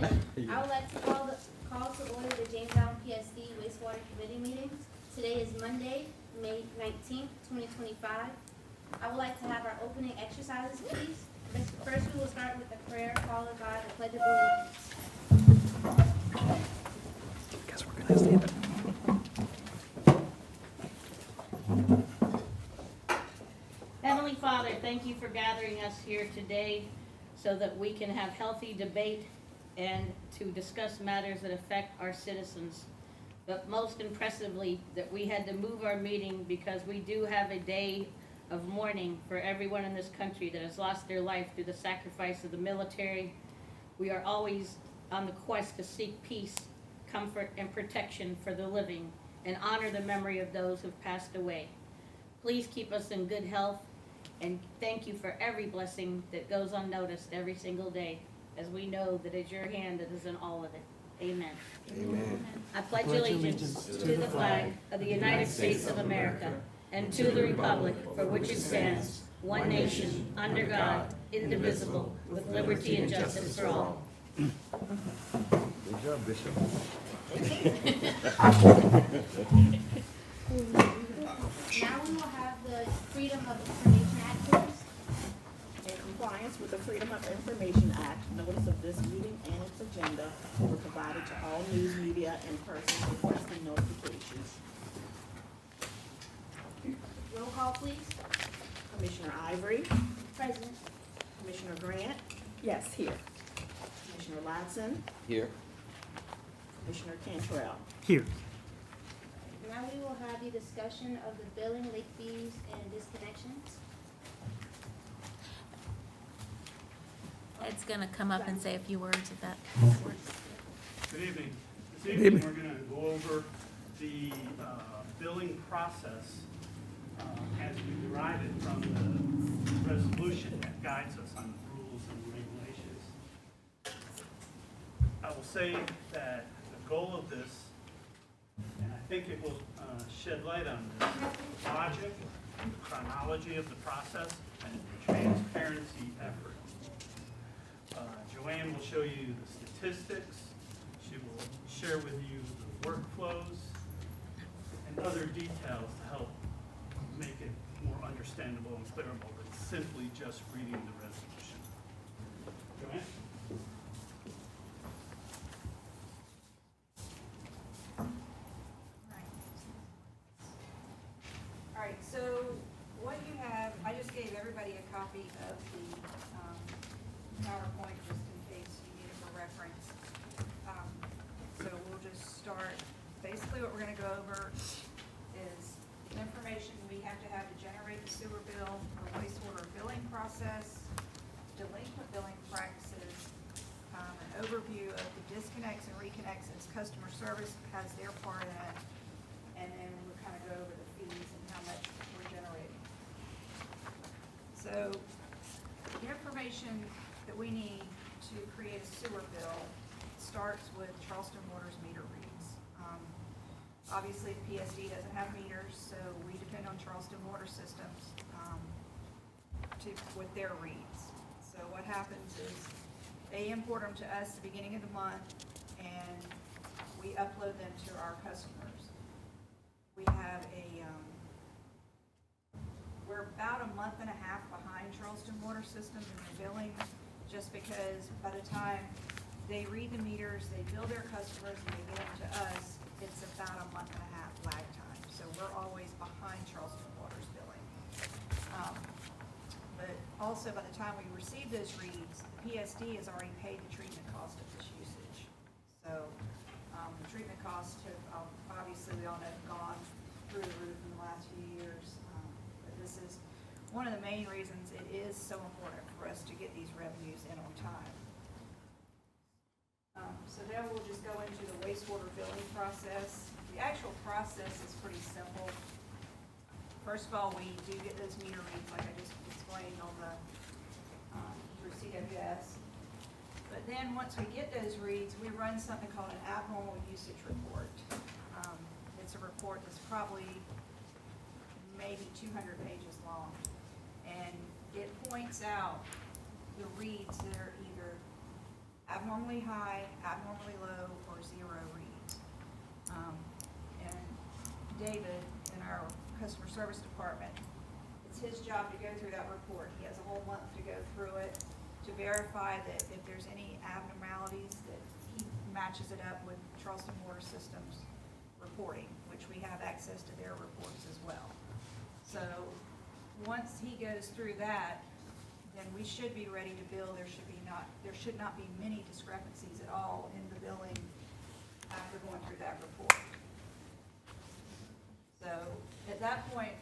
I would like to call to order the Jamestown PSD Wastewater Committee meeting. Today is Monday, May 19th, 2025. I would like to have our opening exercises, please. First, we will start with the prayer, followed by the Pledge of Allegiance. Guess we're gonna stand up. Heavenly Father, thank you for gathering us here today so that we can have healthy debate and to discuss matters that affect our citizens. But most impressively, that we had to move our meeting because we do have a day of mourning for everyone in this country that has lost their life through the sacrifice of the military. We are always on the quest to seek peace, comfort, and protection for the living and honor the memory of those who've passed away. Please keep us in good health, and thank you for every blessing that goes unnoticed every single day, as we know that it's your hand that is in all of it. Amen. Amen. I pledge allegiance to the flag of the United States of America and to the republic for which it stands, one nation, under God, indivisible, with liberty and justice for all. Good job, Bishop. Now we will have the Freedom of Information Act, please. In compliance with the Freedom of Information Act, notice of this meeting and its agenda were provided to all news media and persons requesting notifications. Roll call, please. Commissioner Ivory, President. Commissioner Grant. Yes, here. Commissioner Latson, Here. Commissioner Cantrell. Here. Now we will have the discussion of the billing, late fees, and disconnections. Ed's gonna come up and say a few words if that works. Good evening. This evening, we're going to go over the billing process as we derive it from the resolution that guides us on the rules and regulations. I will say that the goal of this, and I think it will shed light on this, logic, chronology of the process, and transparency effort. Joanne will show you the statistics. She will share with you the workflows and other details to help make it more understandable and clearable than simply just reading the resolution. Joanne? All right, so what you have, I just gave everybody a copy of the PowerPoint just in case you need it for reference. So we'll just start, basically what we're gonna go over is the information we have to have to generate the sewer bill, the wastewater billing process, delinquent billing practices, an overview of the disconnects and reconnects as customer service has their part in it, and then we'll kind of go over the fees and how much we're generating. So the information that we need to create a sewer bill starts with Charleston Water's meter reads. Obviously, the PSD doesn't have meters, so we depend on Charleston Water Systems with their reads. So what happens is they import them to us at the beginning of the month, and we upload them to our customers. We have we're about a month and a half behind Charleston Water Systems in their billing, just because by the time they read the meters, they bill their customers, and they get them to us, it's about a month and a half lag time. So we're always behind Charleston Water's billing. But also, by the time we receive those reads, PSD has already paid the treatment cost of this usage. So the treatment costs have, obviously, we all know, have gone through the roof in the last few years. But this is one of the main reasons it is so important for us to get these revenues in on time. So now we'll just go into the wastewater billing process. The actual process is pretty simple. First of all, we do get those meter reads, like I just explained on the through CWS. But then once we get those reads, we run something called an abnormal usage report. It's a report that's probably maybe 200 pages long, and it points out the reads that are either abnormally high, abnormally low, or zero reads. And David, in our customer service department, it's his job to go through that report. He has a whole month to go through it, to verify that if there's any abnormalities, that he matches it up with Charleston Water Systems reporting, which we have access to their reports as well. So, once he goes through that, then we should be ready to bill. There should not be many discrepancies at all in the billing after going through that report. So, at that point,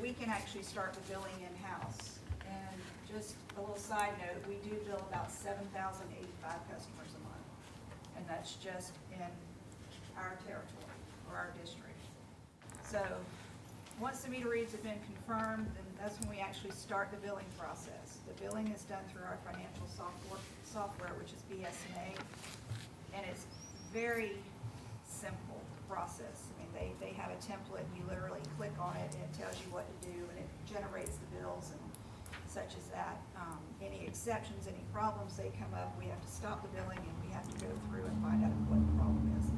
we can actually start the billing in-house. And just a little side note, we do bill about 7,085 customers a month. And that's just in our territory, or our district. So, once the meter reads have been confirmed, then that's when we actually start the billing process. The billing is done through our financial software, which is BS&A, and it's very simple process. I mean, they have a template, you literally click on it, and it tells you what to do, and it generates the bills and such as that. Any exceptions, any problems they come up, we have to stop the billing, and we have to go through and find out what the problem is.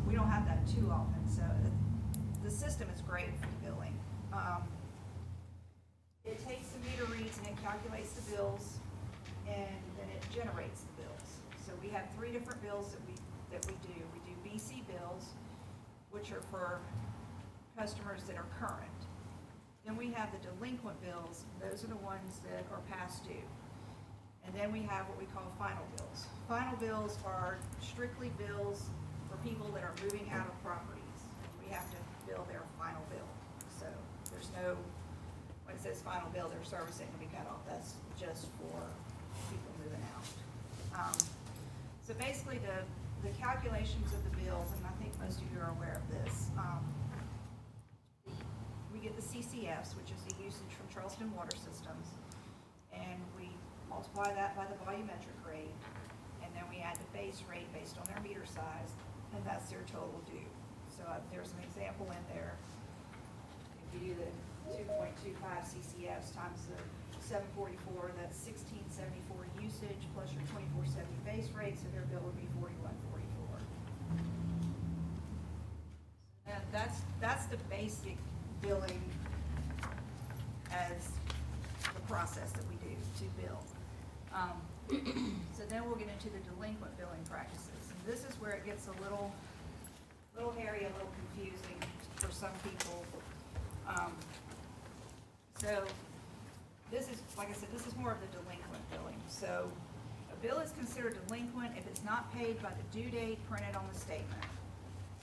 We don't have that too often, so the system is great for billing. It takes the meter reads and it calculates the bills, and then it generates the bills. So we have 3 different bills that we do. We do BC bills, which are for customers that are current. Then we have the delinquent bills. Those are the ones that are past due. And then we have what we call final bills. Final bills are strictly bills for people that are moving out of properties. We have to bill their final bill. So there's no, when it says final bill, their service ain't gonna be cut off. That's just for people moving out. So basically the calculations of the bills, and I think most of you are aware of this, we get the CCFs, which is the usage from Charleston Water Systems, and we multiply that by the volumetric rate, and then we add the base rate based on their meter size, and that's their total due. So there's an example in there. If you do the 2.25 CCFs times the 744, that's 1674 usage plus your 2470 base rate, so their bill would be 4144. And that's the basic billing as the process that we do to bill. So then we'll get into the delinquent billing practices. And this is where it gets a little hairy, a little confusing for some people. So this is, like I said, this is more of the delinquent billing. So a bill is considered delinquent if it's not paid by the due date printed on the statement.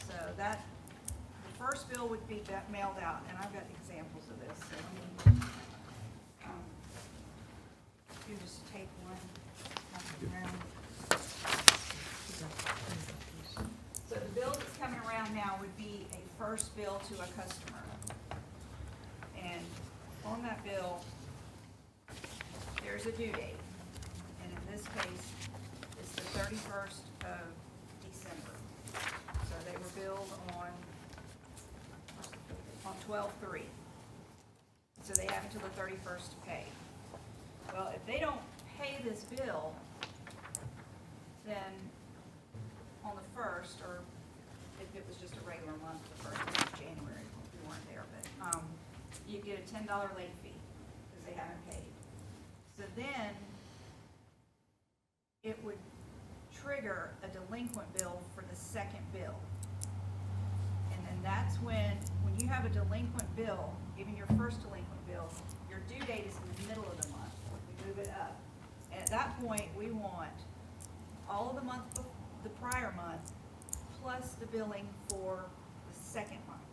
So that, the first bill would be mailed out, and I've got examples of this. So let me, you just take one, pass it around. So the bill that's coming around now would be a first bill to a customer. And on that bill, there's a due date. And in this case, it's the 31st of December. So they were billed on 12/3. So they have until the 31st to pay. Well, if they don't pay this bill, then on the 1st, or if it was just a regular month, the 1st of January, we weren't there, but you get a $10 late fee because they haven't paid. So then it would trigger a delinquent bill for the second bill. And then that's when you have a delinquent bill, even your first delinquent bill, your due date is in the middle of the month. We move it up. And at that point, we want all of the month, the prior month, plus the billing for the second month,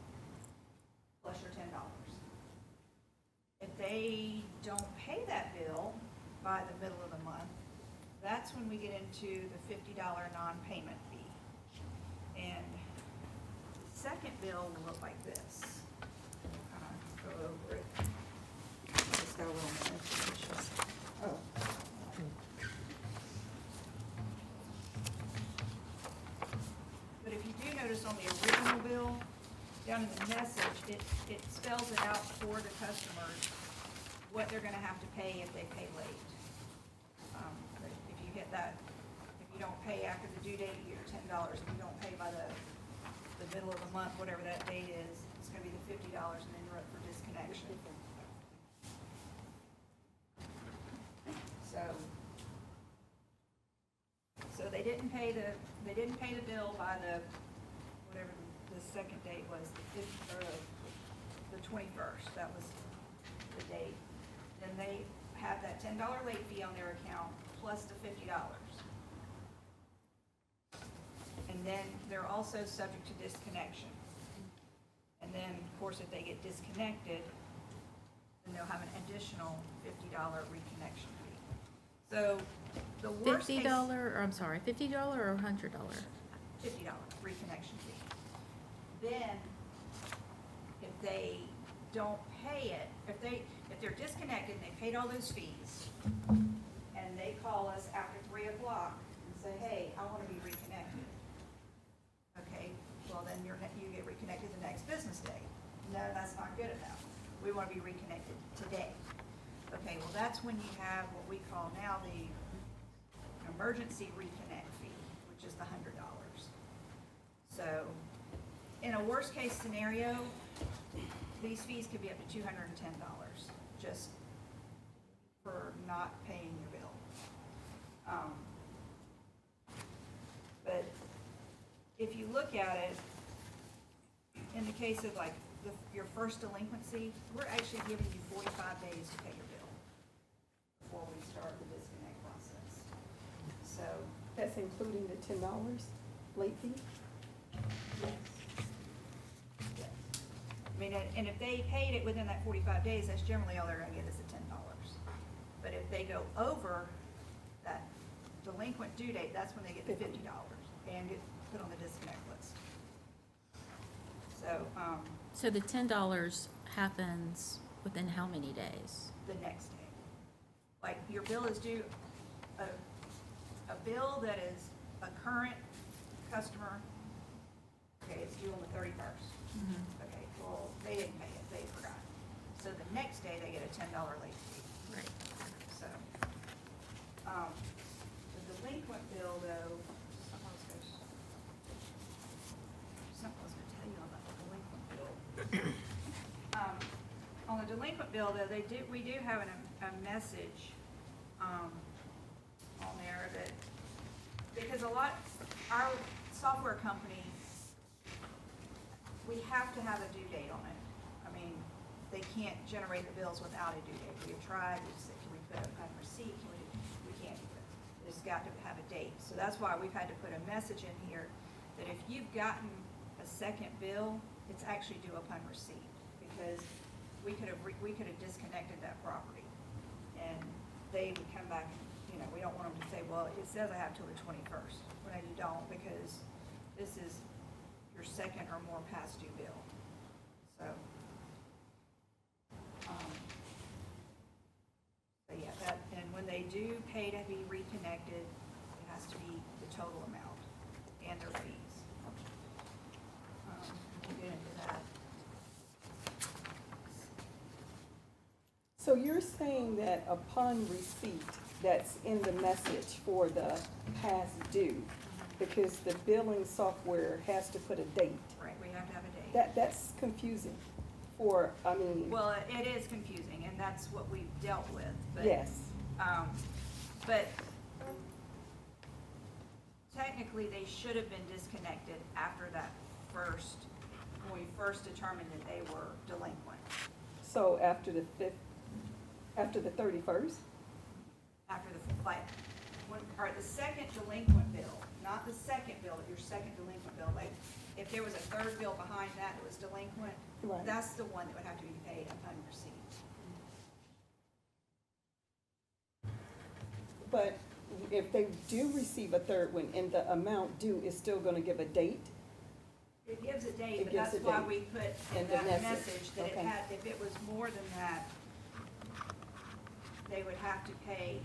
plus your $10. If they don't pay that bill by the middle of the month, that's when we get into the $50 non-payment fee. And the second bill will look like this. Go over it. Just got a little minute. Oh. But if you do notice on the original bill, down in the message, it spells it out for the customers what they're gonna have to pay if they pay late. But if you hit that, pay after the due date, you get your $10. If you don't pay by the middle of the month, whatever that date is, it's gonna be the $50, and then you're up for disconnection. So they didn't pay the bill by whatever the second date was, the 21st, that was the date. Then they have that $10 late fee on their account plus the $50. And then they're also subject to disconnection. And then, of course, if they get disconnected, then they'll have an additional $50 reconnection fee. So the worst case. $50, or I'm sorry, $50 or $100? $50 reconnection fee. Then, if they don't pay it, if they're disconnected and they paid all those fees, and they call us after 3 o'clock and say, hey, I want to be reconnected. Okay, well then you get reconnected the next business day. No, that's not good enough. We want to be reconnected today. Okay, well that's when you have what we call now the emergency reconnect fee, which is the $100. So, in a worst case scenario, these fees could be up to $210 just for not paying your bill. But if you look at it, in the case of like your first delinquency, we're actually giving you 45 days to pay your bill before we start the disconnect process. So, That's including the $10 late fee? yes. I mean, and if they paid it within that 45 days, that's generally all they're gonna get is the $10. But if they go over that delinquent due date, that's when they get the $50 and get put on the disconnect list. So, So the $10 happens within how many days? the next day. Like, your bill is due, a bill that is a current customer, okay, it's due on the 31st. Okay, well, they didn't pay it, they forgot. So the next day, they get a $10 late fee. Right. So, the delinquent bill though, something I was gonna tell you about the delinquent bill. On the delinquent bill though, we do have a message, on there that, because our software company, we have to have a due date on it. I mean, they can't generate the bills without a due date. We have tried, we said, can we put a receipt, we can't do it. It's got to have a date. So that's why we've had to put a message in here that if you've gotten a second bill, it's actually due upon receipt, because we could have disconnected that property, and they would come back, and, we don't want them to say, well, it says I have till the 21st. Well, no, you don't, because this is your second or more past due bill. So, but yeah, and when they do pay to be reconnected, it has to be the total amount and their fees. We'll get into that. So you're saying that upon receipt, that's in the message for the past due, because the billing software has to put a date. Right, we have to have a date. That's confusing Well, it is confusing, and that's what we've dealt with, but. yes. But technically, they should have been disconnected after that when we first determined that they were delinquent. So after the 31st? After the second delinquent bill, not the second bill, your second delinquent bill. Like, if there was a third bill behind that was delinquent, Right. that's the one that would have to be paid upon receipt. But if they do receive a third one and the amount due is still gonna give a date? It gives a date, It but gives that's a why date. we put in In the that message. message that Okay. if it was more than that, they would have to pay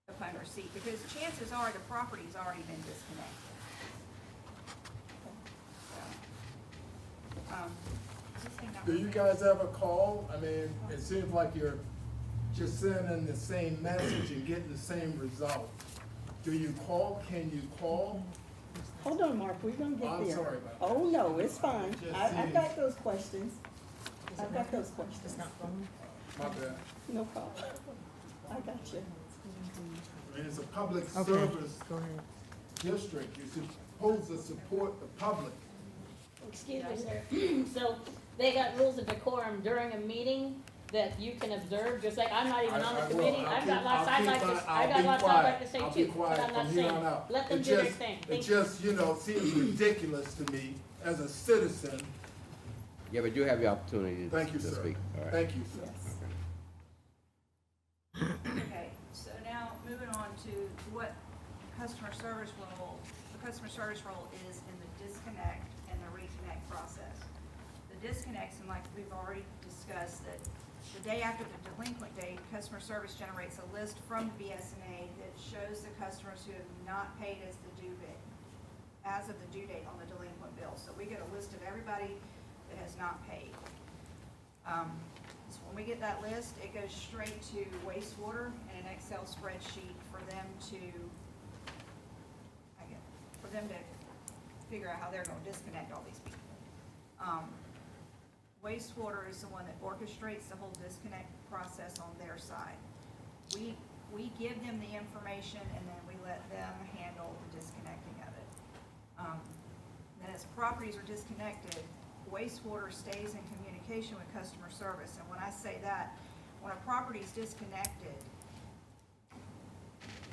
upon receipt, because chances are the property's already been disconnected. So, is this thing not Do you working? guys ever call? I mean, it seems like you're just sending the same message and getting the same result. Do you call, can you call? Hold on, Mark, we're gonna get I'm there. sorry about that. Oh, no, it's fine. Just I've seeing- got those questions. I've got those questions. My bad. No problem. I got you. I mean, it's a public service district, you're supposed to support the public. Excuse me, sir. So they got rules of decorum during a meeting that you can observe, just like I'm not even on the I will. committee. I'll I've got keep- lots I'll I'd keep like my- to, I'll I got be lots I'd quiet. like to say I'll too, be but quiet I'm not from here saying. on out. Let them It do their just- thing. It Thank just, seems ridiculous to me as a citizen. Yeah, but you have the opportunity Thank you, to sir. speak. All right. Thank you, sir. Yes. Okay, so now moving on to what customer service role, the customer service role is in the disconnect and the reconnect process. The disconnects, and like we've already discussed, that the day after the delinquent date, customer service generates a list from the BSNA that shows the customers who have not paid as the due date, as of the due date on the delinquent bill. So we get a list of everybody that has not paid. So when we get that list, it goes straight to wastewater in an Excel spreadsheet for them to, figure out how they're gonna disconnect all these people. Wastewater is the one that orchestrates the whole disconnect process on their side. We give them the information and then we let them handle the disconnecting of it. Then as properties are disconnected, wastewater stays in communication with customer service. And when I say that, when a property is disconnected,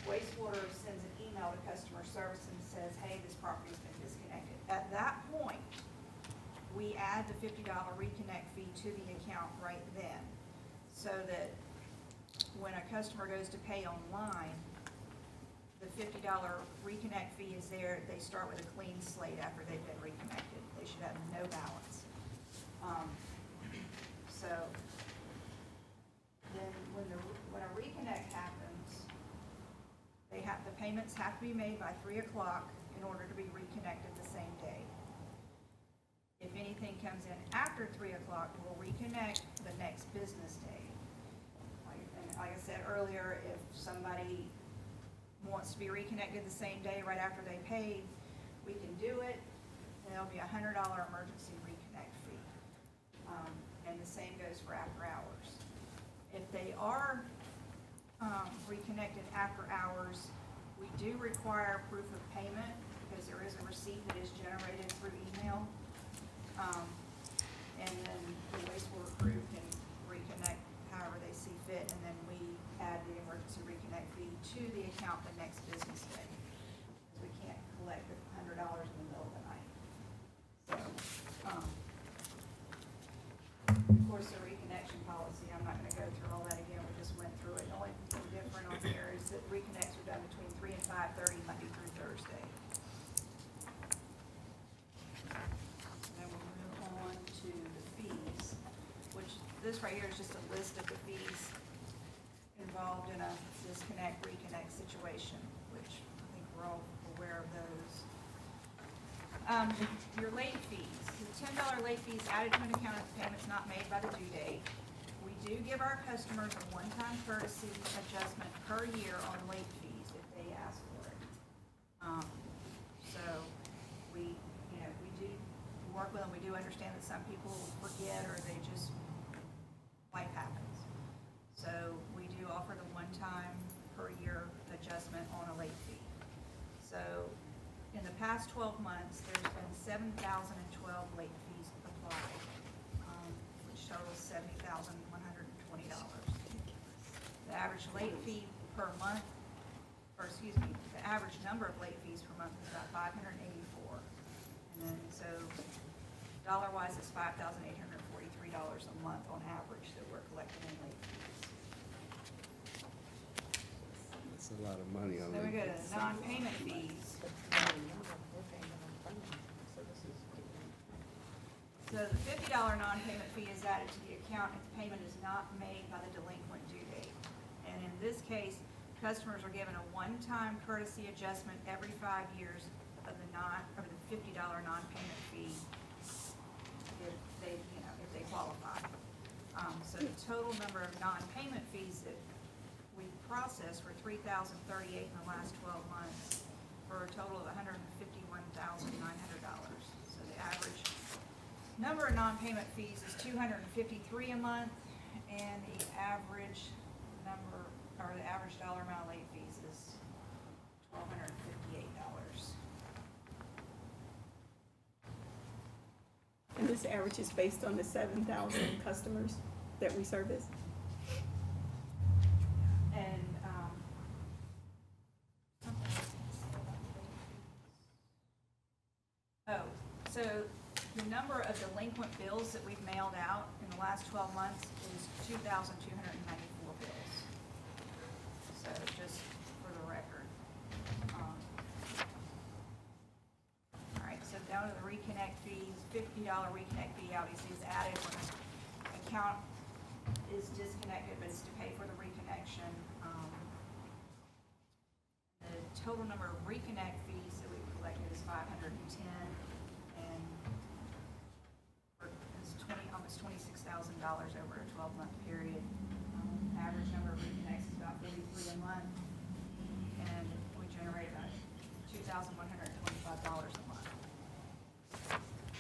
wastewater sends an email to customer service and says, hey, this property's been disconnected. At that point, we add the $50 reconnect fee to the account right then, so that when a customer goes to pay online, the $50 reconnect fee is there. They start with a clean slate after they've been reconnected. They should have no balance. So then when a reconnect happens, the payments have to be made by 3 o'clock in order to be reconnected the same day. If anything comes in after 3 o'clock, we'll reconnect the next business day. Like I said earlier, if somebody wants to be reconnected the same day right after they paid, we can do it, and it'll be a $100 emergency reconnect fee. And the same goes for after hours. If they are reconnected after hours, we do require proof of payment because there is a receipt that is generated through email. And then the wastewater crew can reconnect however they see fit, and then we add the emergency reconnect fee to the account the next business day. Because we can't collect the $100 in the middle of the night. So, of course, the reconnection policy, I'm not gonna go through all that again, we just went through it. The only thing different on here is that reconnects are done between 3 and 5:30, Monday through Thursday. Then we'll move on to the fees, which this right here is just a list of the fees involved in a disconnect, reconnect situation, which I think we're all aware of those. Your late fees, the $10 late fees added to an account if the payment's not made by the due date. We do give our customers a one-time courtesy adjustment per year on late fees if they ask for it. So we do work with them. We do understand that some people forget or they just, life happens. So we do offer the one-time per year adjustment on a late fee. So in the past 12 months, there's been 7,012 late fees applied, which totals $70,120. The average late fee per month, the average number of late fees per month is about 584. And then, so dollar-wise, it's $5,843 a month on average that we're collecting in late fees. That's a lot of money on Then we go that. to non-payment fees. So the $50 non-payment fee is added to the account if the payment is not made by the delinquent due date. And in this case, customers are given a one-time courtesy adjustment every 5 years of the $50 non-payment fee if they qualify. So the total number of non-payment fees that we processed were 3,038 in the last 12 months, for a total of $151,900. So the average number of non-payment fees is 253 a month, and the average number, or the average dollar amount of late fees is $1,258. And this average is based on the 7,000 customers that we service? And, so the number of delinquent bills that we've mailed out in the last 12 months is 2,294 bills. So just for the record. All right, so down to the reconnect fees, $50 reconnect fee obviously is added when an account is disconnected, but it's to pay for the reconnection. The total number of reconnect fees that we've collected is 510, and it's almost $26,000 over a 12-month period. Average number of reconnects is about 43 a month, and we generate about $2,125 a month.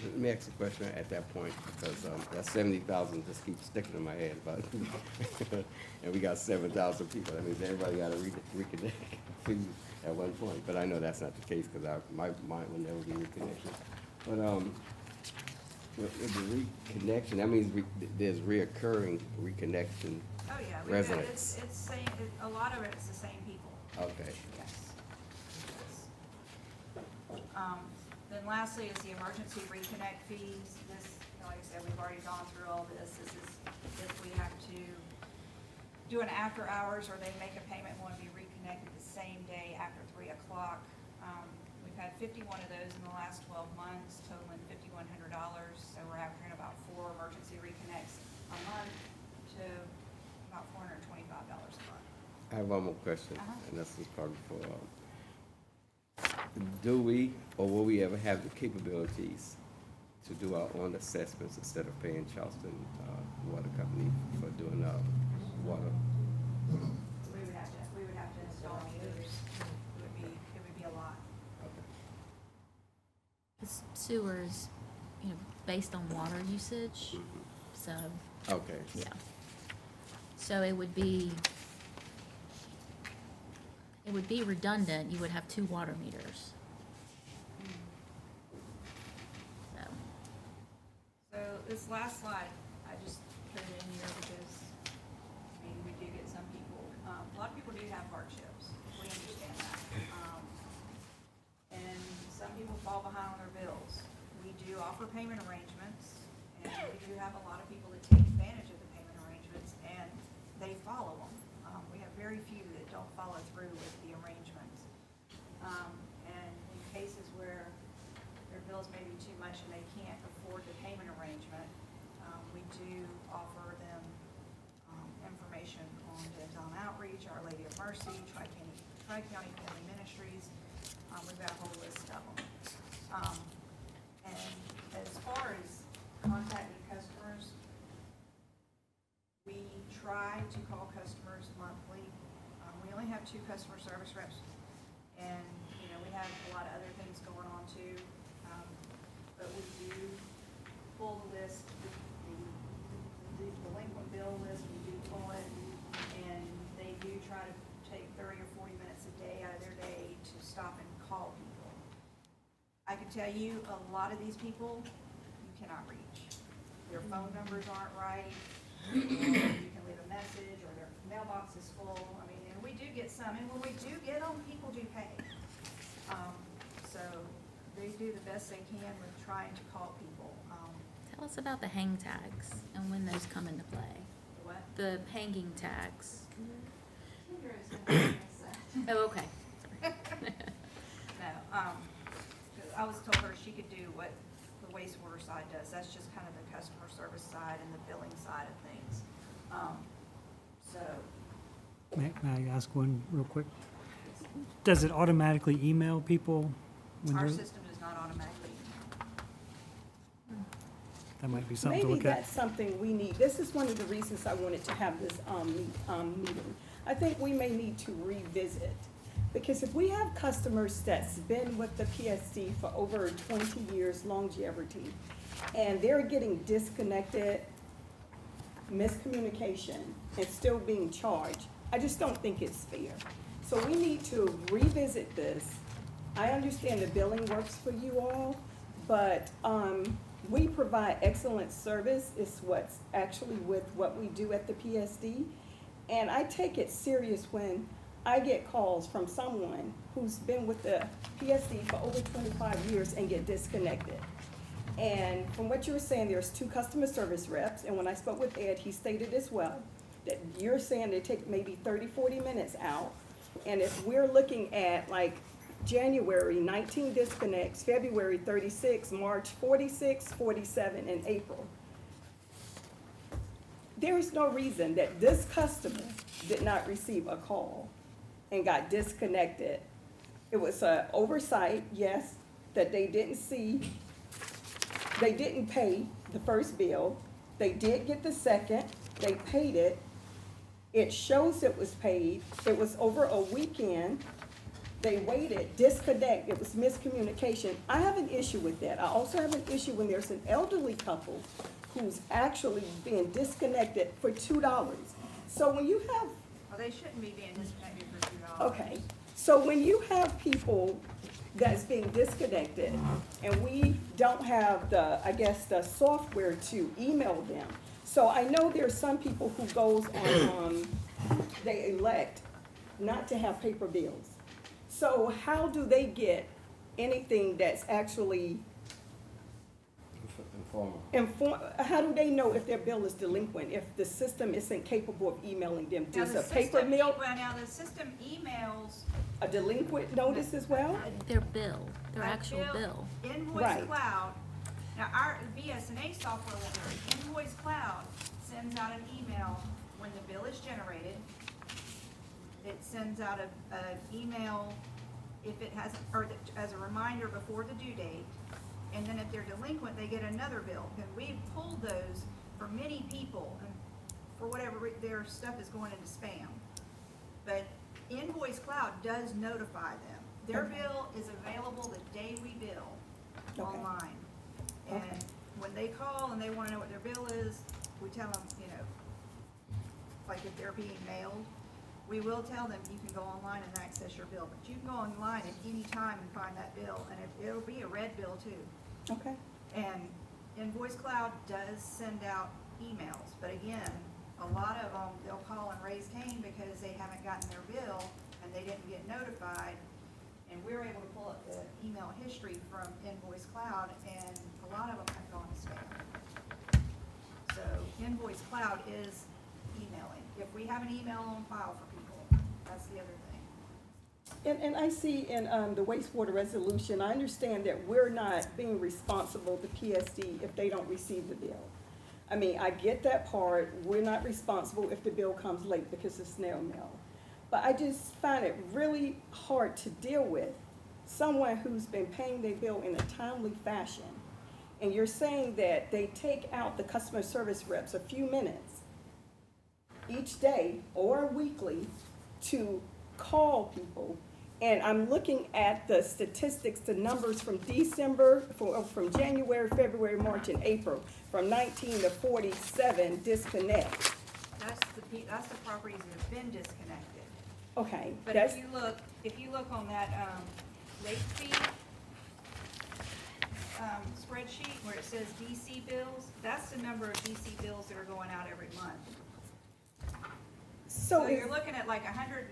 Let me ask a question at that point, because that 70,000 just keeps sticking in my head, but, and we got 7,000 people. That means everybody got to reconnect at one point, but I know that's not the case, because my mind will never be reconnection. But with the reconnection, that means there's reoccurring reconnection Oh, yeah. residents. It's same, a lot of it is the same people. Okay. Yes. Then lastly is the emergency reconnect fees. This, like I said, we've already gone through all this. This is if we have to do an after hours or they make a payment and want to be reconnected the same day after 3 o'clock. We've had 51 of those in the last 12 months, totaling $5,100. So we're averaging about 4 emergency reconnects a month to about $425 a month. I have one more question, Uh-huh. and this is probably for, do we, or will we ever have the capabilities to do our own assessments instead of paying Charleston Water Company for doing water? We would have to install meters. It would be a lot. Okay. 'Cause sewers, based on water usage, so, Okay. yeah. So it would be redundant, you would have 2 water meters. So, So this last slide, I just put it in here because, we do get some people, a lot of people do have hardships. We understand that. And some people fall behind on their bills. We do offer payment arrangements, and we do have a lot of people that take advantage of the payment arrangements, and they follow them. We have very few that don't follow through with the arrangements. And in cases where their bills may be too much and they can't afford the payment arrangement, we do offer them information on James Allen Outreach, Our Lady of Mercy, Tri-County Family Ministries. We've got a whole list of them. And as far as contacting customers, we try to call customers monthly. We only have 2 customer service reps, and, we have a lot of other things going on too. But we do pull the list, the delinquent bill list, we do pull it, and they do try to take 30 or 40 minutes a day out of their day to stop and call people. I can tell you, a lot of these people, you cannot reach. Their phone numbers aren't right, or you can leave a message, or their mailbox is full. And we do get some, and when we do get them, people do pay. So they do the best they can with trying to call people. tell us about the hang tags and when those come into play. What? The hanging tags. Oh, okay. Sorry. No, I was told her she could do what the wastewater side does. That's just kind of the customer service side and the billing side of things. So, May I ask one real quick? Does it automatically email people when our they're, system does not automatically. that might be something to Maybe look at? that's something we need. This is one of the reasons I wanted to have this meeting. I think we may need to revisit. Because if we have customers that's been with the PSD for over 20 years longevity, and they're getting disconnected, miscommunication, and still being charged, I just don't think it's fair. So we need to revisit this. I understand the billing works for you all, but, we provide excellent service, is what's actually with what we do at the PSD. And I take it serious when I get calls from someone who's been with the PSD for over 25 years and get disconnected. And from what you were saying, there's 2 customer service reps, and when I spoke with Ed, he stated as well, that you're saying they take maybe 30, 40 minutes out. And if we're looking at like January, 19 disconnects, February 36, March 46, 47, and April. There is no reason that this customer did not receive a call and got disconnected. It was an oversight, yes, that they didn't see, they didn't pay the first bill. They did get the second, they paid it. It shows it was paid. It was over a weekend. They waited, disconnect, it was miscommunication. I have an issue with that. I also have an issue when there's an elderly couple who's actually being disconnected for $2. So when you have, Well, they shouldn't be being disconnected for $2. okay, so when you have people that's being disconnected and we don't have the, I guess, the software to email them. So I know there's some people who goes on, they elect not to have paper bills. So how do they get anything that's actually how do they know if their bill is delinquent, if the system isn't capable of emailing them? Now, Does the a paper system- mail Well, now, the system emails. a delinquent notice as well? Their bill, their a actual bill. Invoice Right. Cloud, now our BSNA software will do it. Invoice Cloud sends out an email when the bill is generated. It sends out an email if it has, or as a reminder before the due date. And then if they're delinquent, they get another bill. And we've pulled those for many people, and for whatever, their stuff is going into spam. But Invoice Cloud does notify them. Their Okay. bill is available the day we bill Okay. online. And Okay. when they call and they wanna know what their bill is, we tell them, you know, like if they're being mailed, we will tell them you can go online and access your bill. But you can go online at any time and find that bill, and it'll be a red bill too. Okay, And Invoice Cloud does send out emails, but again, a lot of them, they'll call and raise Cain because they haven't gotten their bill and they didn't get notified. And we're able to pull up the email history from Invoice Cloud, and a lot of them have gone to spam. So Invoice Cloud is emailing. If we have an email on file for people, that's the other thing. and I see in, the wastewater resolution, I understand that we're not being responsible, the PSD, if they don't receive the bill. I mean, I get that part, we're not responsible if the bill comes late because it's snail mail. But I just find it really hard to deal with someone who's been paying their bill in a timely fashion. And you're saying that they take out the customer service reps a few minutes each day or weekly to call people. And I'm looking at the statistics, the numbers from December, from January, February, March, and April, from 19 to 47 disconnects. That's the properties that have been disconnected. Okay, But that's, if you look on that, late fee, spreadsheet where it says DC bills, that's the number of DC bills that are going out every month. so So is, you're looking at like 100,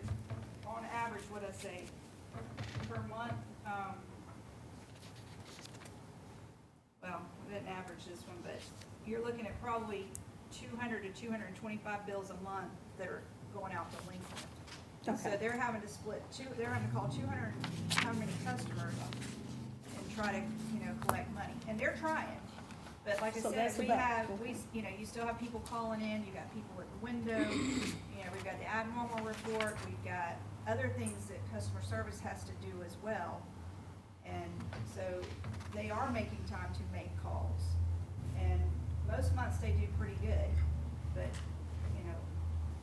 on average, what'd I say, per month, well, we didn't average this one, but you're looking at probably 200 to 225 bills a month that are going out delinquent. So okay, they're having to they're having to call 200, how many customers and try to, collect money. And they're trying. But like I So said, that's we about- have, you still have people calling in, you got people at the window, we've got the abnormal report, we've got other things that customer service has to do as well. And so they are making time to make calls. And most months they do pretty good, but,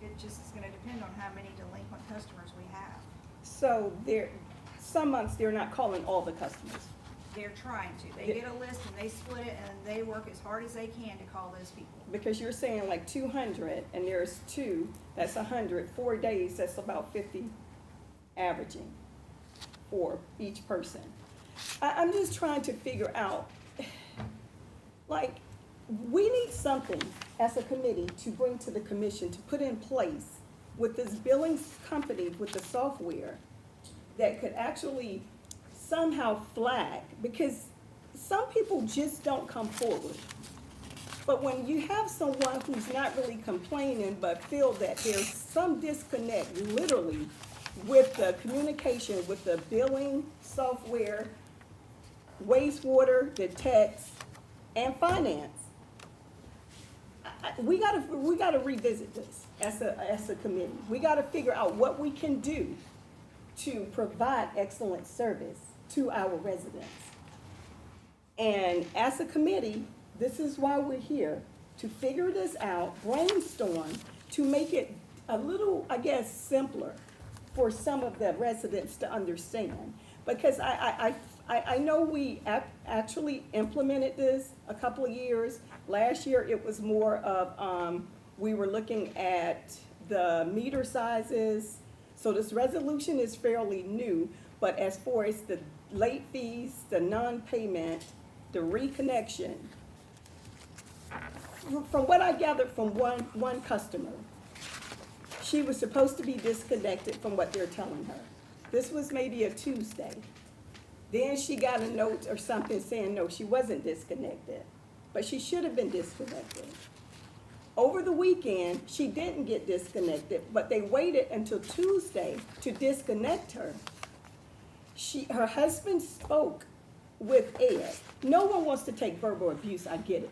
it just is gonna depend on how many delinquent customers we have. So some months they're not calling all the customers. They're trying to. They get a list and they split it and they work as hard as they can to call those people. Because you're saying like 200 and there's 2, that's 100, 4 days, that's about 50 averaging for each person. I'm just trying to figure out, like, we need something as a committee to bring to the commission to put in place with this billing company, with the software, that could actually somehow flag, because some people just don't come forward. But when you have someone who's not really complaining, but feel that there's some disconnect literally with the communication, with the billing software, wastewater, the text, and finance, we gotta revisit this as a committee. We gotta figure out what we can do to provide excellent service to our residents. And as a committee, this is why we're here, to figure this out, brainstorm, to make it a little, I guess, simpler for some of the residents to understand. Because I know we actually implemented this a couple of years. Last year, it was more of, we were looking at the meter sizes. So this resolution is fairly new, but as far as the late fees, the non-payment, the reconnection, from what I gathered from one customer, she was supposed to be disconnected from what they're telling her. This was maybe a Tuesday. Then she got a note or something saying, no, she wasn't disconnected, but she should have been disconnected. Over the weekend, she didn't get disconnected, but they waited until Tuesday to disconnect her. Her husband spoke with Ed. No one wants to take verbal abuse, I get it.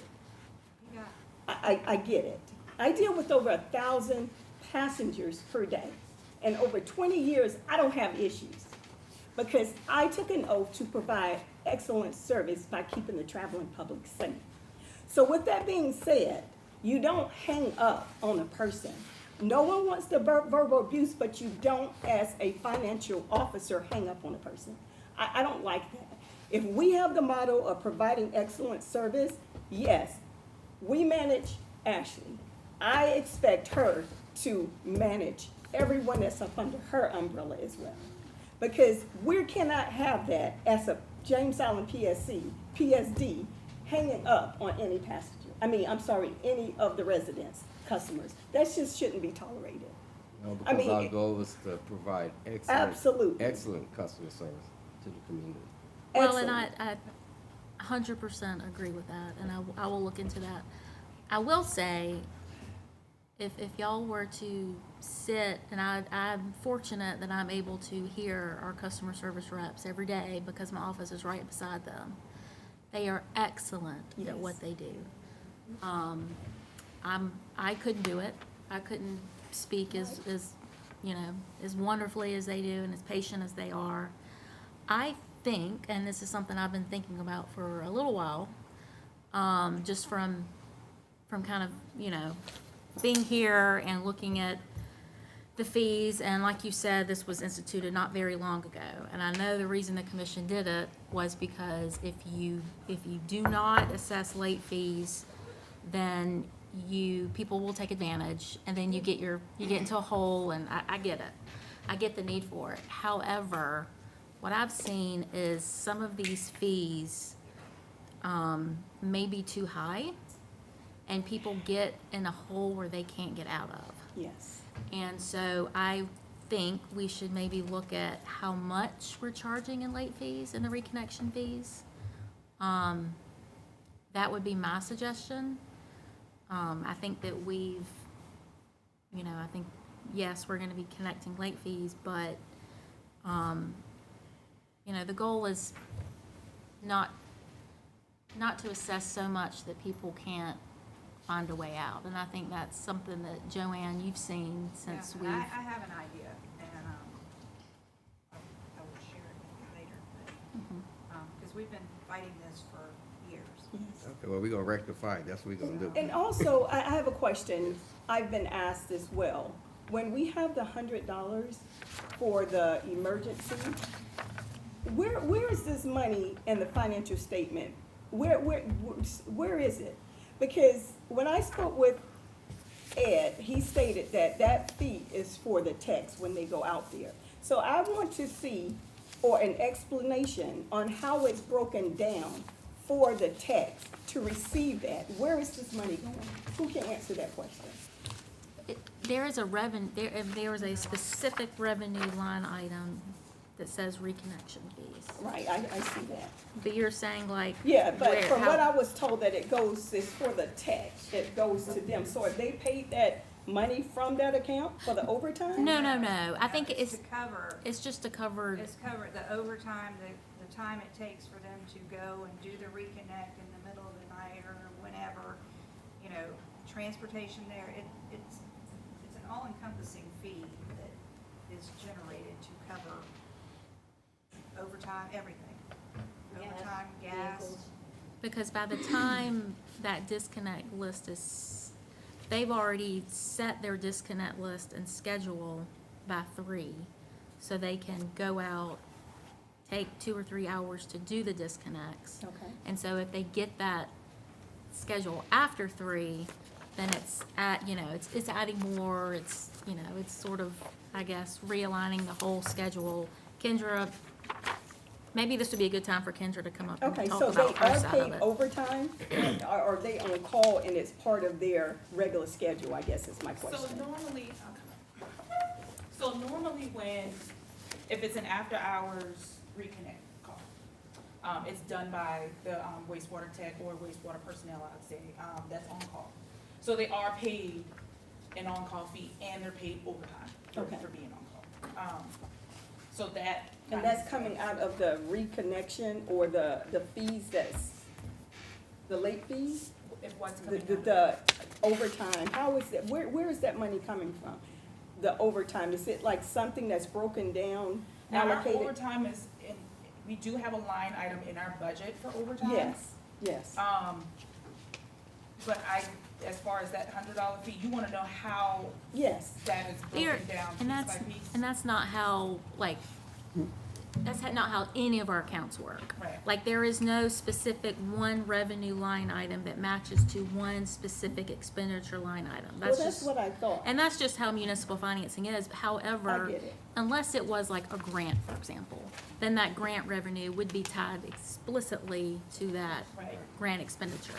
I get it. I deal with over 1,000 passengers per day. And over 20 years, I don't have issues. Because I took an oath to provide excellent service by keeping the traveling public safe. So with that being said, you don't hang up on a person. No one wants the verbal abuse, but you don't, as a financial officer, hang up on a person. I don't like that. If we have the motto of providing excellent service, yes, we manage Ashley. I expect her to manage everyone that's up under her umbrella as well. Because we cannot have that as a James Island PSD, hanging up on any passenger. Any of the residents, customers. That just shouldn't be tolerated. No, because our goal is to provide Absolutely. excellent customer service to the community. Well, Excellent. and I 100% agree with that, and I will look into that. I will say, if y'all were to sit, and I'm fortunate that I'm able to hear our customer service reps every day because my office is right beside them. They are excellent at what they do. I couldn't do it. I couldn't speak as wonderfully as they do and as patient as they are. I think, and this is something I've been thinking about for a little while, just from kind of, being here and looking at the fees, and like you said, this was instituted not very long ago. And I know the reason the commission did it was because if you do not assess late fees, then people will take advantage, and then you get into a hole, and I get it. I get the need for it. However, what I've seen is some of these fees may be too high, and people get in a hole where they can't get out of. Yes. And so I think we should maybe look at how much we're charging in late fees and the reconnection fees. That would be my suggestion. I think that yes, we're gonna be connecting late fees, but, the goal is not to assess so much that people can't find a way out. And I think that's something that, Joanne, you've seen since Yeah, I have an idea, and I will share it with you later. Because we've been fighting this for years. Yes. Okay, well, we're gonna rectify it. That's what we're gonna do. And also, I have a question. I've been asked as well. when we have the $100 for the emergency, where is this money in the financial statement? Where is it? Because when I spoke with Ed, he stated that that fee is for the techs when they go out there. So I want to see, or an explanation on how it's broken down for the techs to receive that. Where is this money going? Who can answer that question? There is there is a specific revenue line item that says reconnection fees. Right, I see that. But you're saying like. Yeah, but where- from how- what I was told that it goes, it's for the techs, it goes to them. So if they paid that money from that account for the overtime? No, I think It's it's, to cover, it's just to cover, it's cover the overtime, the time it takes for them to go and do the reconnect in the middle of the night or whenever, you know, transportation there. It's an all-encompassing fee that is generated to cover overtime, everything. Overtime, gas. because by the time that disconnect list is, they've already set their disconnect list and schedule by 3, so they can go out, take 2 or 3 hours to do the disconnects. Okay. And so if they get that schedule after 3, then it's it's adding more, it's sort of, I guess, realigning the whole schedule. Kendra, maybe this would be a good time for Kendra to come up and Okay, talk so about her they are side of paid it. overtime, or are they on call and it's part of their regular schedule, I guess is my So question. normally when, if it's an after-hours reconnect call, it's done by the wastewater tech or wastewater personnel, I'd say, that's on call. So they are paid an on-call fee and they're paid overtime Okay. for being on call. So that. And that's coming out of the reconnection or the fees the late fees? If what's The, coming the, out. the overtime, how is that, where is that money coming from? The overtime, is it like something that's broken down, Now, our allocated? overtime is in, we do have a line item in our budget for overtime. Yes. But as far as that $100 fee, you wanna know how Yes, that is Here, broken down and piece by piece? that's not how, like, that's not how any of our accounts work. Right. Like, there is no specific one revenue line item that matches to one specific expenditure line item. well, that's what I thought. And that's just how municipal financing is. I However, get it. unless it was like a grant, for example, then that grant revenue would be tied explicitly to that Right. grant expenditure.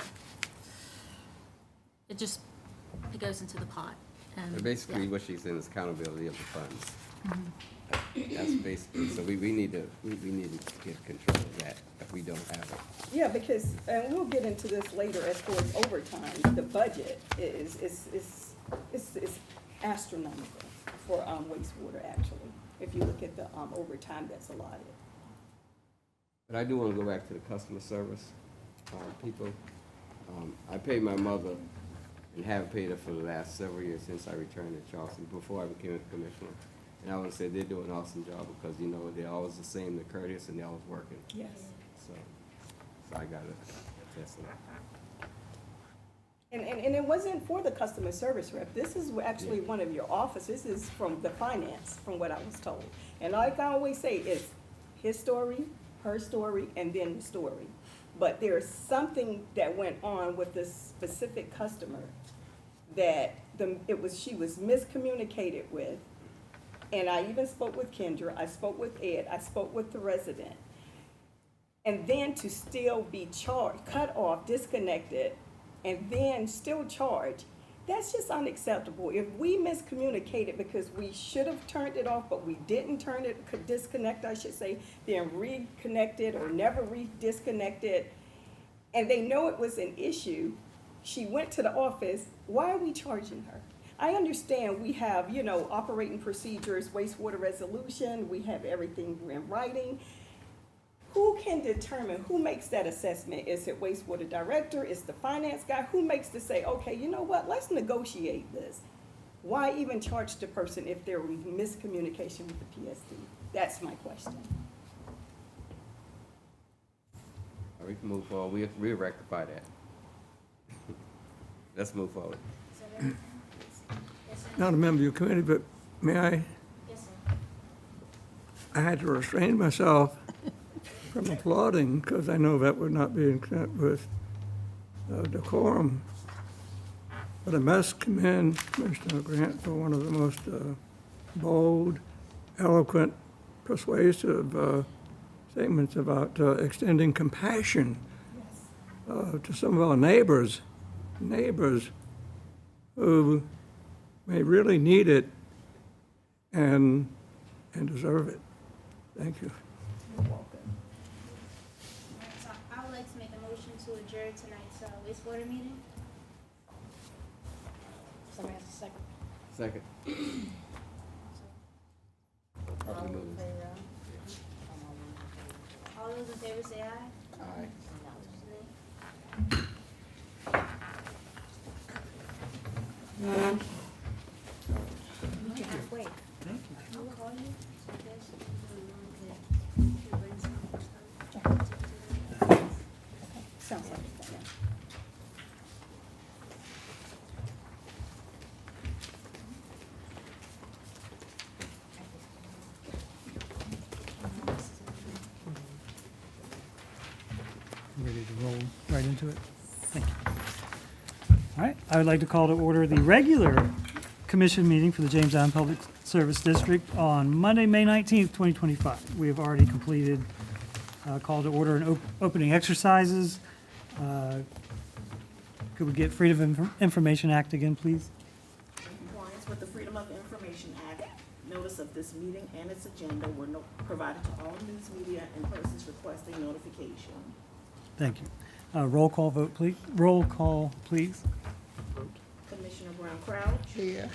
It goes into the pot. And, But basically, yeah. what she's saying is accountability of the funds. That's basically, so we need to get control of that if we don't have it. Yeah, because, and we'll get into this later as far as overtime, the budget is astronomical for wastewater, actually, if you look at the overtime that's allotted. But I do want to go back to the customer service people. I paid my mother and haven't paid her for the last several years since I returned to Charleston, before I became a commissioner. And I would say they're doing an awesome job because, they're always the same, they're courteous, and they're always working. Yes. So I gotta attest to that. And it wasn't for the customer service rep. This is actually one of your offices. This is from the finance, from what I was told. And like I always say, it's his story, her story, and then the story. But there's something that went on with this specific customer that she was miscommunicated with. And I even spoke with Kendra, I spoke with Ed, I spoke with the resident. And then to still be charged, cut off, disconnected, and then still charged, that's just unacceptable. If we miscommunicated because we should have turned it off, but we didn't turn it, could disconnect, I should say, then reconnected or never re-disconnected, and they know it was an issue, she went to the office, why are we charging her? I understand we have, operating procedures, wastewater resolution, we have everything in writing. Who can determine, who makes that assessment? Is it wastewater director, is the finance guy? Who makes the say, okay, you know what, let's negotiate this? Why even charge the person if there was miscommunication with the PSD? That's my question. We can move forward, we'll rectify that. Let's move forward. Is that everything? Yes, sir. not a member of your committee, but may I? Yes, sir. I had to restrain myself from applauding because I know that would not be in consent with decorum. But I must commend Commissioner Grant for one of the most bold, eloquent, persuasive statements about extending compassion to some of our neighbors who may really need it and deserve it. Thank you. Alright, so I would like to make a motion to adjourn tonight's wastewater meeting. Somebody has a second. Second. All those in favor say aye. Aye. Halfway. I'll call you. Sounds like that, yeah. Ready to roll right into it? Thank you. All right, I would like to call to order the regular commission meeting for the Jamestown Public Service District on Monday, May 19th, 2025. We have already completed call to order and opening exercises. Could we get Freedom of Information Act again, please? In compliance with the Freedom of Information Act, notice of this meeting and its agenda were provided to all news media and persons requesting notification. Thank you. Roll call vote, please. Roll call, please. Commissioner Brown Crouch, Here.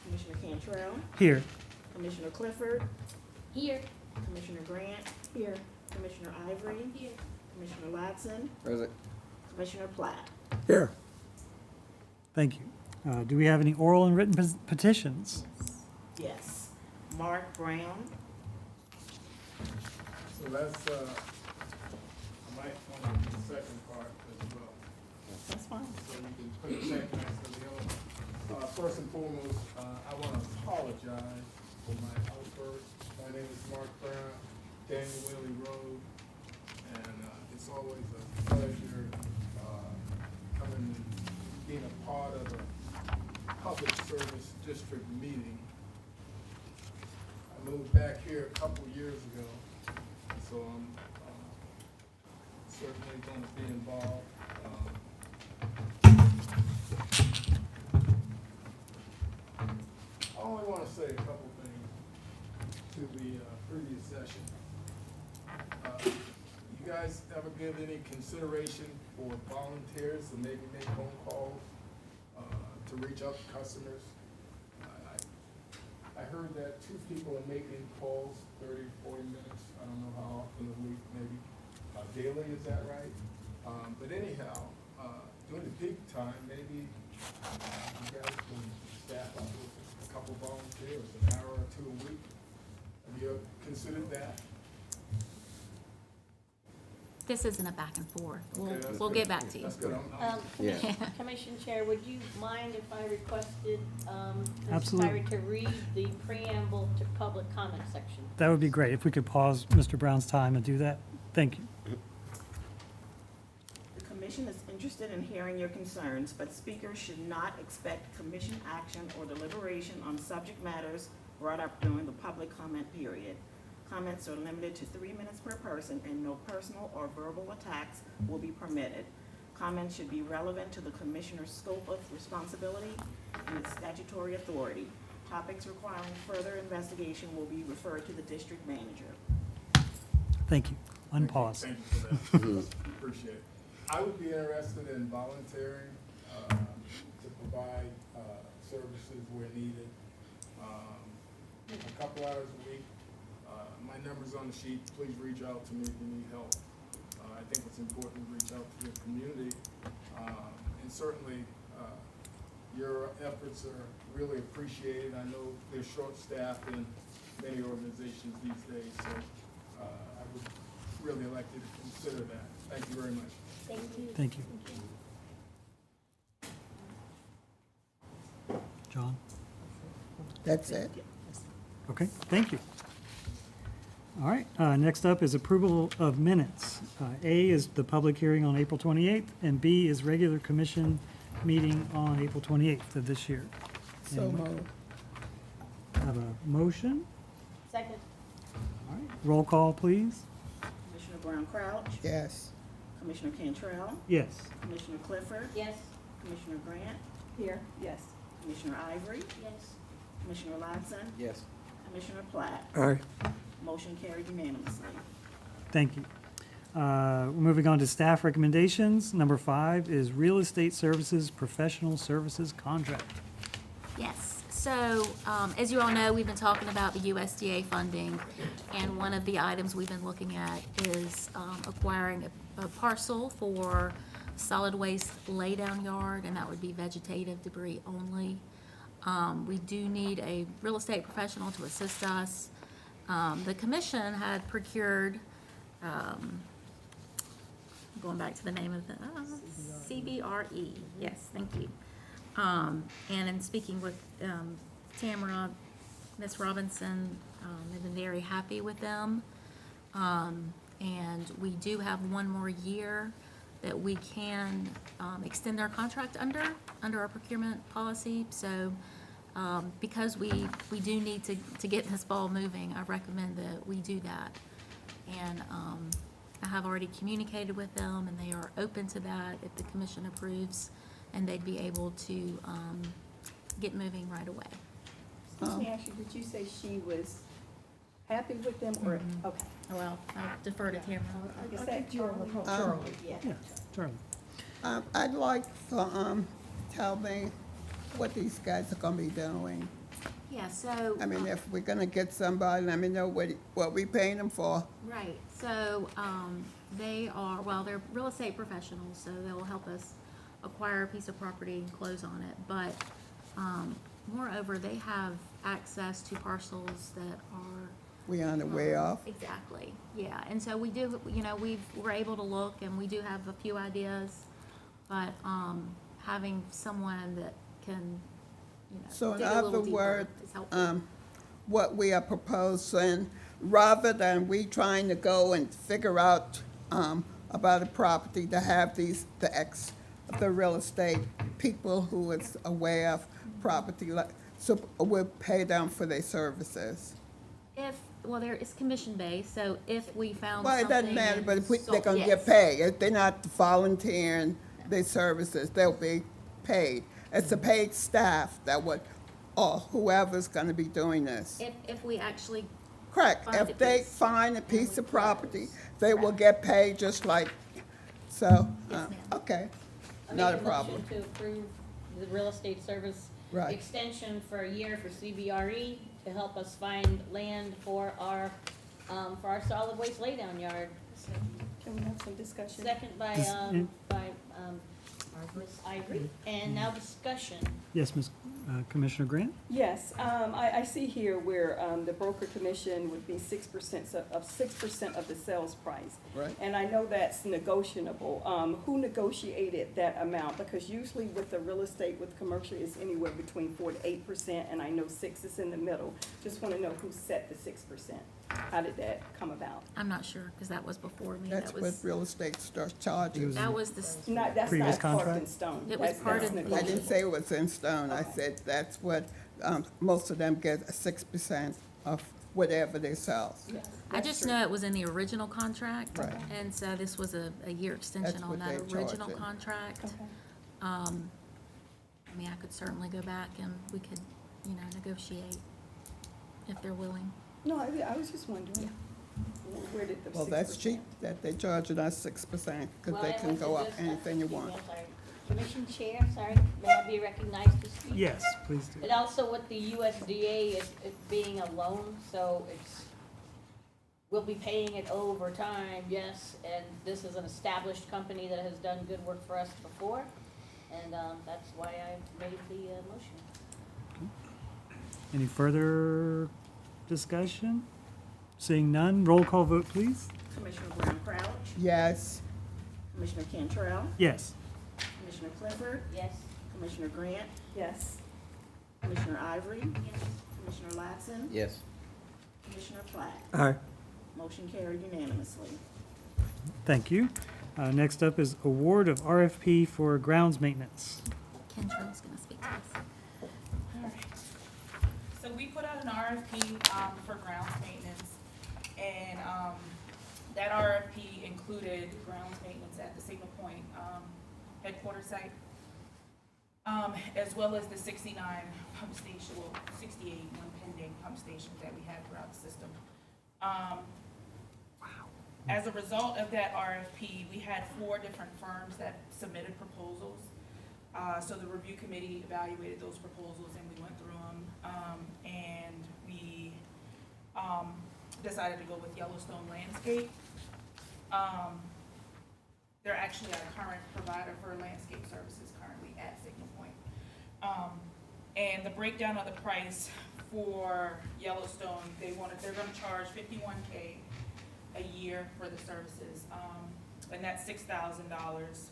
Commissioner Cantrell, Here. Commissioner Clifford, Here. Commissioner Grant, Here. Commissioner Ivory, Here. Commissioner Latson, Present. Commissioner Platt. Here. Thank you. Do we have any oral and written petitions? Yes. Mark Brown, So that's, I might want to do the second part as well. that's fine. So you can put a check next to the other. First and foremost, I want to apologize for my outburst. My name is Mark Brown, Daniel Willie Road, and it's always a pleasure coming and being a part of a public service district meeting. I moved back here a couple years ago, so I'm certainly going to be involved. I only want to say a couple things to the previous session. You guys ever give any consideration for volunteers to maybe make phone calls to reach out to customers? I heard that 2 people are making calls 30, 40 minutes. I don't know how often a week, maybe daily, is that right? But anyhow, during the peak time, maybe you guys can staff up with a couple volunteers, an hour or 2 a week. Have you considered that? This isn't a back and forth. Okay, that's We'll good. get back to you. That's good. Yeah. Commission Chair, would you mind if I requested, Ms. Absolutely. Kyrie to read the preamble to public comment section? That would be great if we could pause Mr. Brown's time and do that. Thank you. The commission is interested in hearing your concerns, but speakers should not expect commission action or deliberation on subject matters brought up during the public comment period. Comments are limited to 3 minutes per person, and no personal or verbal attacks will be permitted. Comments should be relevant to the commissioner's scope of responsibility and its statutory authority. Topics requiring further investigation will be referred to the district manager. Thank you. Unpause. Thank you for that. Appreciate it. I would be interested in volunteering to provide services where needed. A couple hours a week. My number's on the sheet. Please reach out to me if you need help. I think it's important to reach out to your community. And certainly, your efforts are really appreciated. I know they're short-staffed in many organizations these days, so I would really like you to consider that. Thank you very much. Thank you. Thank you. John? That's it. Okay, thank you. All right, next up is approval of minutes. A is the public hearing on April 28th, and B is regular commission meeting on April 28th of this year. So moved. Have a motion? Second. All right, roll call, please. Commissioner Brown Crouch, Yes. Commissioner Cantrell, Yes. Commissioner Clifford, Yes. Commissioner Grant, Here, yes. Commissioner Ivory, Yes. Commissioner Latson, Yes. Commissioner Platt. Aye. Motion carried unanimously. Thank you. Moving on to staff recommendations. Number 5 is real estate services professional services contract. Yes, so, as you all know, we've been talking about the USDA funding, and one of the items we've been looking at is, acquiring a parcel for solid waste laydown yard, and that would be vegetative debris only. We do need a real estate professional to assist us. The commission had procured, going back to the name of the, CBRE, yes, thank you. And in speaking with, Tamara, Ms. Robinson, they've been very happy with them. And we do have one more year that we can, extend our contract under our procurement policy. So, because we do need to get this ball moving, I recommend that we do that. And, I have already communicated with them, and they are open to that if the commission approves, and they'd be able to, get moving right away. Excuse me, Ashley, did you say she was happy with them, or, okay. Well, I'll defer to Tamara. Is that Charlie? Yeah, Charlie. I'd like to, tell me what these guys are gonna be doing. Yeah, so. I mean, if we're gonna get somebody, let me know what we paying them for. Right, so, they're real estate professionals, so they'll help us acquire a piece of property and close on it, but, moreover, they have access to parcels that are. We on the way off. Exactly, yeah, and so we do, we're able to look, and we do have a few ideas, but, having someone that can, So in dig a little other deeper words, is helpful. what we are proposing, rather than we trying to go and figure out, about a property to have the real estate people who is aware of property, so we'll pay them for their services. It's commission-based, so if we found Well, something. it doesn't matter, but if they're so- gonna yes. get paid, if they're not volunteering their services, they'll be paid. It's a paid staff that would, or whoever's gonna be doing this. If we actually, Correct, find a if they piece. find a piece of property, they will get paid just like, so, Yes, ma'am. okay, I not a make problem. motion to approve the real estate service Right. extension for a year for CBRE to help us find land for our solid waste laydown yard. Can we have some discussion? Second by, Ms. Ivory, and now discussion. Yes, Commissioner Grant? Yes, I see here where, the broker commission would be 6% of the sales price. Right. And I know that's negotiable. Who negotiated that amount? Because usually with the real estate, with commercial, it's anywhere between 4 to 8%, and I know 6 is in the middle. Just wanna know who set the 6%. How did that come about? I'm not sure, because that was before me. That's That what was, real estate starts charging. that was the, That's Previous not carved in contract? stone. It was That's part of- I negotiable. didn't say it was in stone, I said that's what, most of them get 6% of whatever they sell. I just know it was in the original contract. Right. And so this was a year extension That's on what that they're original charging. contract. Okay. I mean, I could certainly go back and we could, negotiate if they're willing. No, I was just wondering, where did the 6%? Well, that's cheap, that they charging us 6%, because they can go up anything you want. Commission Chair, sorry, may I be recognized to speak? Yes, please do. And also with the USDA, it's being a loan, so we'll be paying it over time, yes, and this is an established company that has done good work for us before, and that's why I made the motion. Any further discussion? Seeing none, roll call vote, please. Commissioner Brown Crouch, Yes, Commissioner Cantrell, Yes. Commissioner Clifford, Yes. Commissioner Grant, Yes. Commissioner Ivory, Commissioner Latson? Yes. Commissioner Platt? Aye. Motion carried unanimously. Thank you. Next up is award of RFP for grounds maintenance. Kendra's gonna speak to us. Alright. So we put out an RFP, for grounds maintenance, and, that RFP included grounds maintenance at the Signal Point, headquarters site, as well as the 69 pump station, well, 68, one pending pump stations that we have throughout the system. As a result of that RFP, we had 4 different firms that submitted proposals. So the review committee evaluated those proposals and we went through them. And we decided to go with Yellowstone Landscape. They're actually our current provider for landscape services currently at Signal Point. And the breakdown of the price for Yellowstone, they're gonna charge $51K a year for the services. And that's $6,000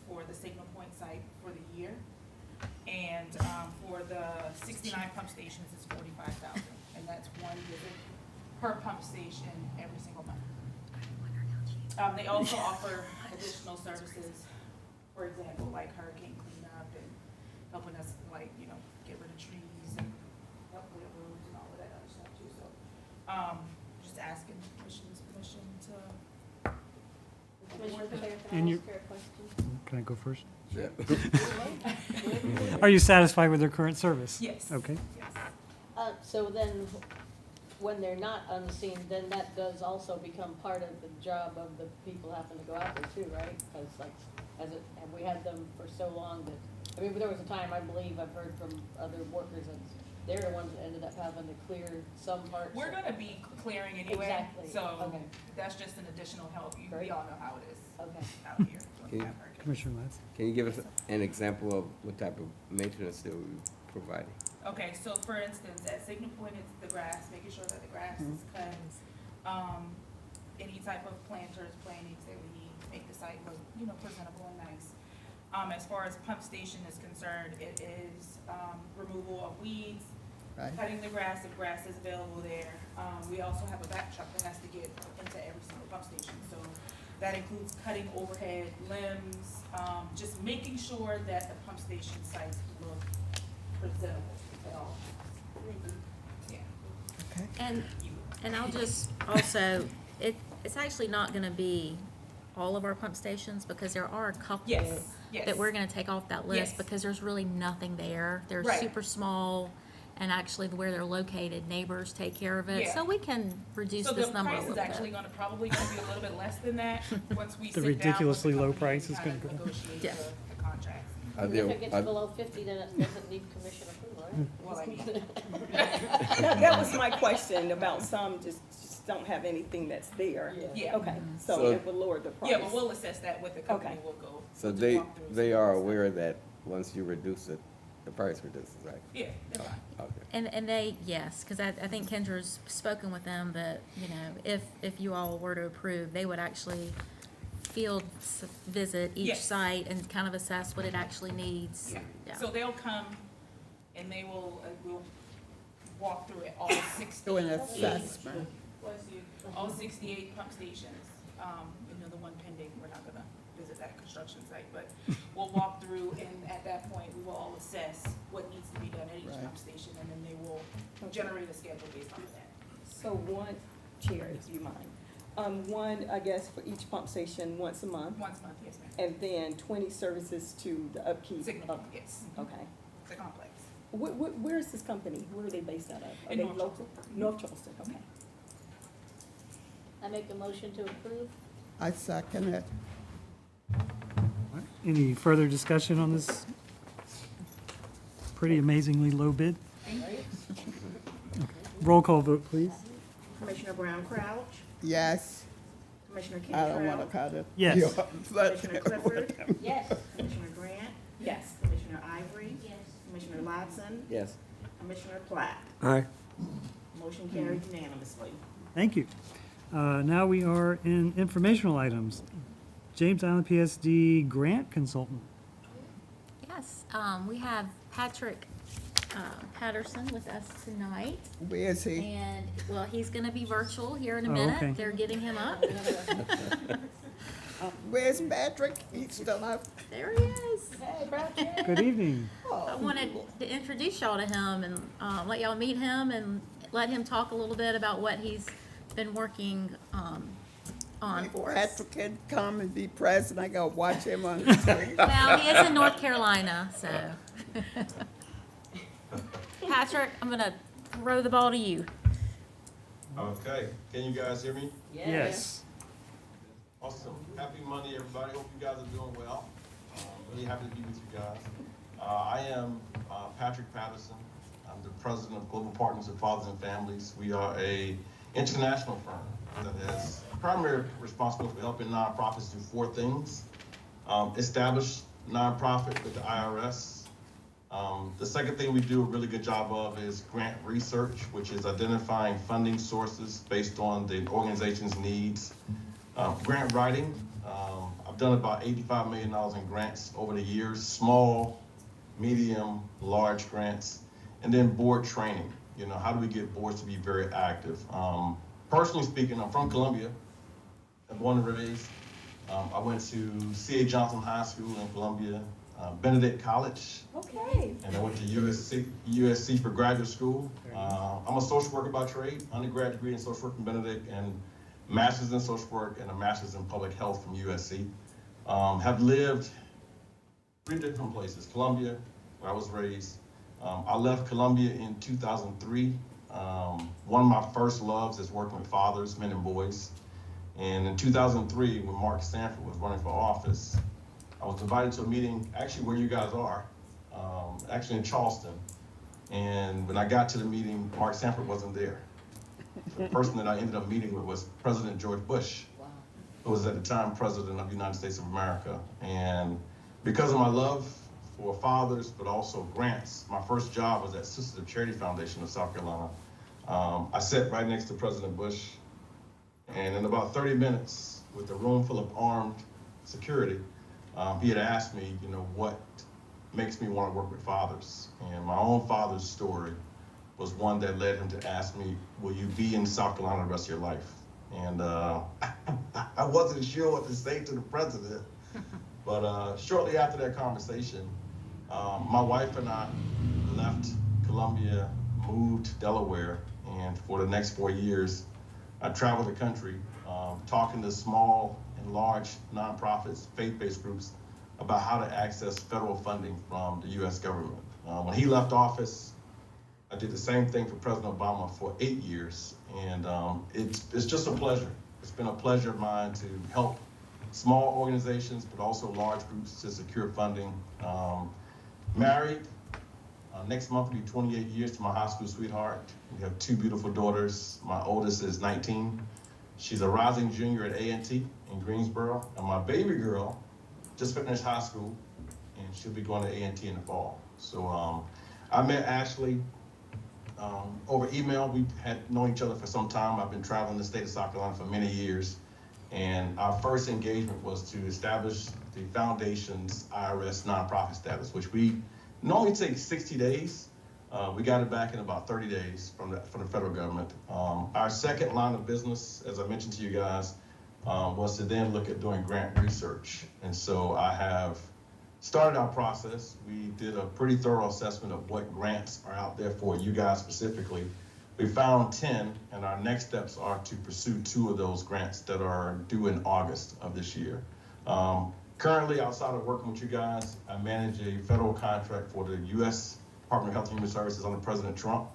for the Signal Point site for the year. And, for the 69 pump stations, it's $45,000. And that's one visit per pump station every single month. They also offer additional services, for example, like hurricane cleanup and helping us, like, get rid of trees and help with the roads and all of that other stuff too. So, just asking commission's permission to. Commissioner Claire, can And I you- ask her a question? Can I go first? Yeah. Are you satisfied with their current service? Yes. Okay. Yes. So then, when they're not on the scene, then that does also become part of the job of the people having to go out there too, right? Because have we had them for so long that, there was a time, I believe, I've heard from other workers, and they're the ones that ended up having to clear some parts. We're gonna be clearing anyway. Exactly. So Okay. that's just an additional help. We Great. all know how it is Okay. out here. when we Okay. have hurricanes. Commissioner Lance? Can you give us an example of what type of maintenance that we providing? Okay, so for instance, at Signal Point, it's the grass, making sure that the grass is cut. Any type of planters, plantings that we need, make the site look, presentable and nice. As far as pump station is concerned, it is, removal of weeds, cutting the grass if grass is available there. We also have a back truck that has to get into every single pump station, so that includes cutting overhead limbs, just making sure that the pump station sites look presentable at all. Yeah. And I'll just also, it's actually not gonna be all of our pump stations, because there are a couple Yes, yes. that we're gonna take off that list, Yes. because there's really nothing there. They're Right. super small, and actually where they're located, neighbors take care of it, Yeah. so we can reduce So this the number a price little is bit. actually probably gonna be a little bit less than that, once we The sit down with ridiculously low company price and is kind of gonna go. negotiate Yeah. the contracts. Are If there, it gets below 50, then it doesn't need commission approval, right? Well, I mean, That was my question about some just don't have anything that's there. yeah. Okay, so So- it will lower the price. Yeah, but we'll assess that with the company, Okay. we'll go. so we'll just they, walk through they some are stuff. aware that once you reduce it, the price reduces, right? Yeah, that's fine. Okay. And they, yes, because I think Kendra's spoken with them that, if you all were to approve, they would actually visit each Yes. site and kind of assess what it actually needs. Yeah, so they'll come and they will, we'll walk through it, all 68. Bless you. All 68 pump stations, the one pending, we're not gonna visit that construction site, but we'll walk through and at that point, we will all assess what needs to be done at each pump station, and then they will generate a schedule based on that. So one, Chair, if you mind, one, I guess, for each pump station once a month, Once a month, yes, ma'am. and then 20 services to the upkeep Signal, of, yes, okay. the complex. Where is this company? Where are they based out of? Are In they North local? North Charleston, okay. I make a motion to approve? I second it. Any further discussion on this pretty amazingly low bid? Roll call vote, please. Commissioner Brown Crouch, Yes. Commissioner I don't want to Cantrell, cut it. Yes. Commissioner Clifford, Yes. Commissioner Grant, Yes. Commissioner Ivory, Yes. Commissioner Latson, Yes. Commissioner Platt. Aye. Motion carried unanimously. Thank you. Now we are in informational items. James Island PSD grant consultant. Yes, we have Patrick Patterson with us tonight. Where is he? And, well, he's gonna be virtual here in a Oh, okay. minute. They're getting him up. Where's Patrick? He's still up. There he is. Good evening. I wanted to introduce y'all to him and let y'all meet him and let him talk a little bit about what he's been working on for us. Patrick can come and be present. I gotta watch him on the screen. Well, he is in North Carolina, so. Patrick, I'm gonna throw the ball to you. Okay, can you guys hear me? Yes. Awesome. Happy Monday, everybody. Hope you guys are doing well. Really happy to be with you guys. I am Patrick Patterson. I'm the president of Global Partners of Fathers and Families. We are a international firm that has primary responsibility for helping nonprofits do 4 things. Establish nonprofit with the IRS. The second thing we do a really good job of is grant research, which is identifying funding sources based on the organization's needs. Grant writing, I've done about $85 million in grants over the years, small, medium, large grants, and then board training. You know, how do we get boards to be very active? Personally speaking, I'm from Columbia. I'm born and raised. I went to C.A. Johnson High School in Columbia, Benedict College, Okay. and I went to USC for graduate school. I'm a social worker by trade, undergrad degree in social work from Benedict, and master's in social work and a master's in public health from USC. Have lived 3 different places. Columbia, where I was raised. I left Columbia in 2003. One of my first loves is working with fathers, men and boys. And in 2003, when Mark Sanford was running for office, I was invited to a meeting, actually where you guys are, actually in Charleston. And when I got to the meeting, Mark Sanford wasn't there. The person that I ended up meeting with was President George Bush, who was at the time President of the United States of America. And because of my love for fathers, but also grants, my first job was at Sisters of Charity Foundation of South Carolina. I sat right next to President Bush, and in about 30 minutes, with a room full of armed security, he had asked me, you know, what makes me want to work with fathers. And my own father's story was one that led him to ask me, will you be in South Carolina the rest of your life? And I wasn't sure what to say to the president, but shortly after that conversation, my wife and I left Columbia, moved to Delaware, and for the next 4 years, I traveled the country, talking to small and large nonprofits, faith-based groups, about how to access federal funding from the U.S. government. When he left office, I did the same thing for President Obama for 8 years, and it's just a pleasure. It's been a pleasure of mine to help small organizations, but also large groups to secure funding. Married, next month will be 28 years to my high school sweetheart. We have 2 beautiful daughters. My oldest is 19. She's a rising junior at A&T in Greensboro, and my baby girl just finished high school, and she'll be going to A&T in the fall. So I met Ashley over email. We had known each other for some time. I've been traveling the state of South Carolina for many years, and our first engagement was to establish the foundation's IRS nonprofit status, which we normally take 60 days. We got it back in about 30 days from the federal government. Our second line of business, as I mentioned to you guys, was to then look at doing grant research. And so I have started our process. We did a pretty thorough assessment of what grants are out there for you guys specifically. We found 10, and our next steps are to pursue 2 of those grants that are due in August of this year. Currently, outside of working with you guys, I manage a federal contract for the U.S. Department of Health and Human Services under President Trump.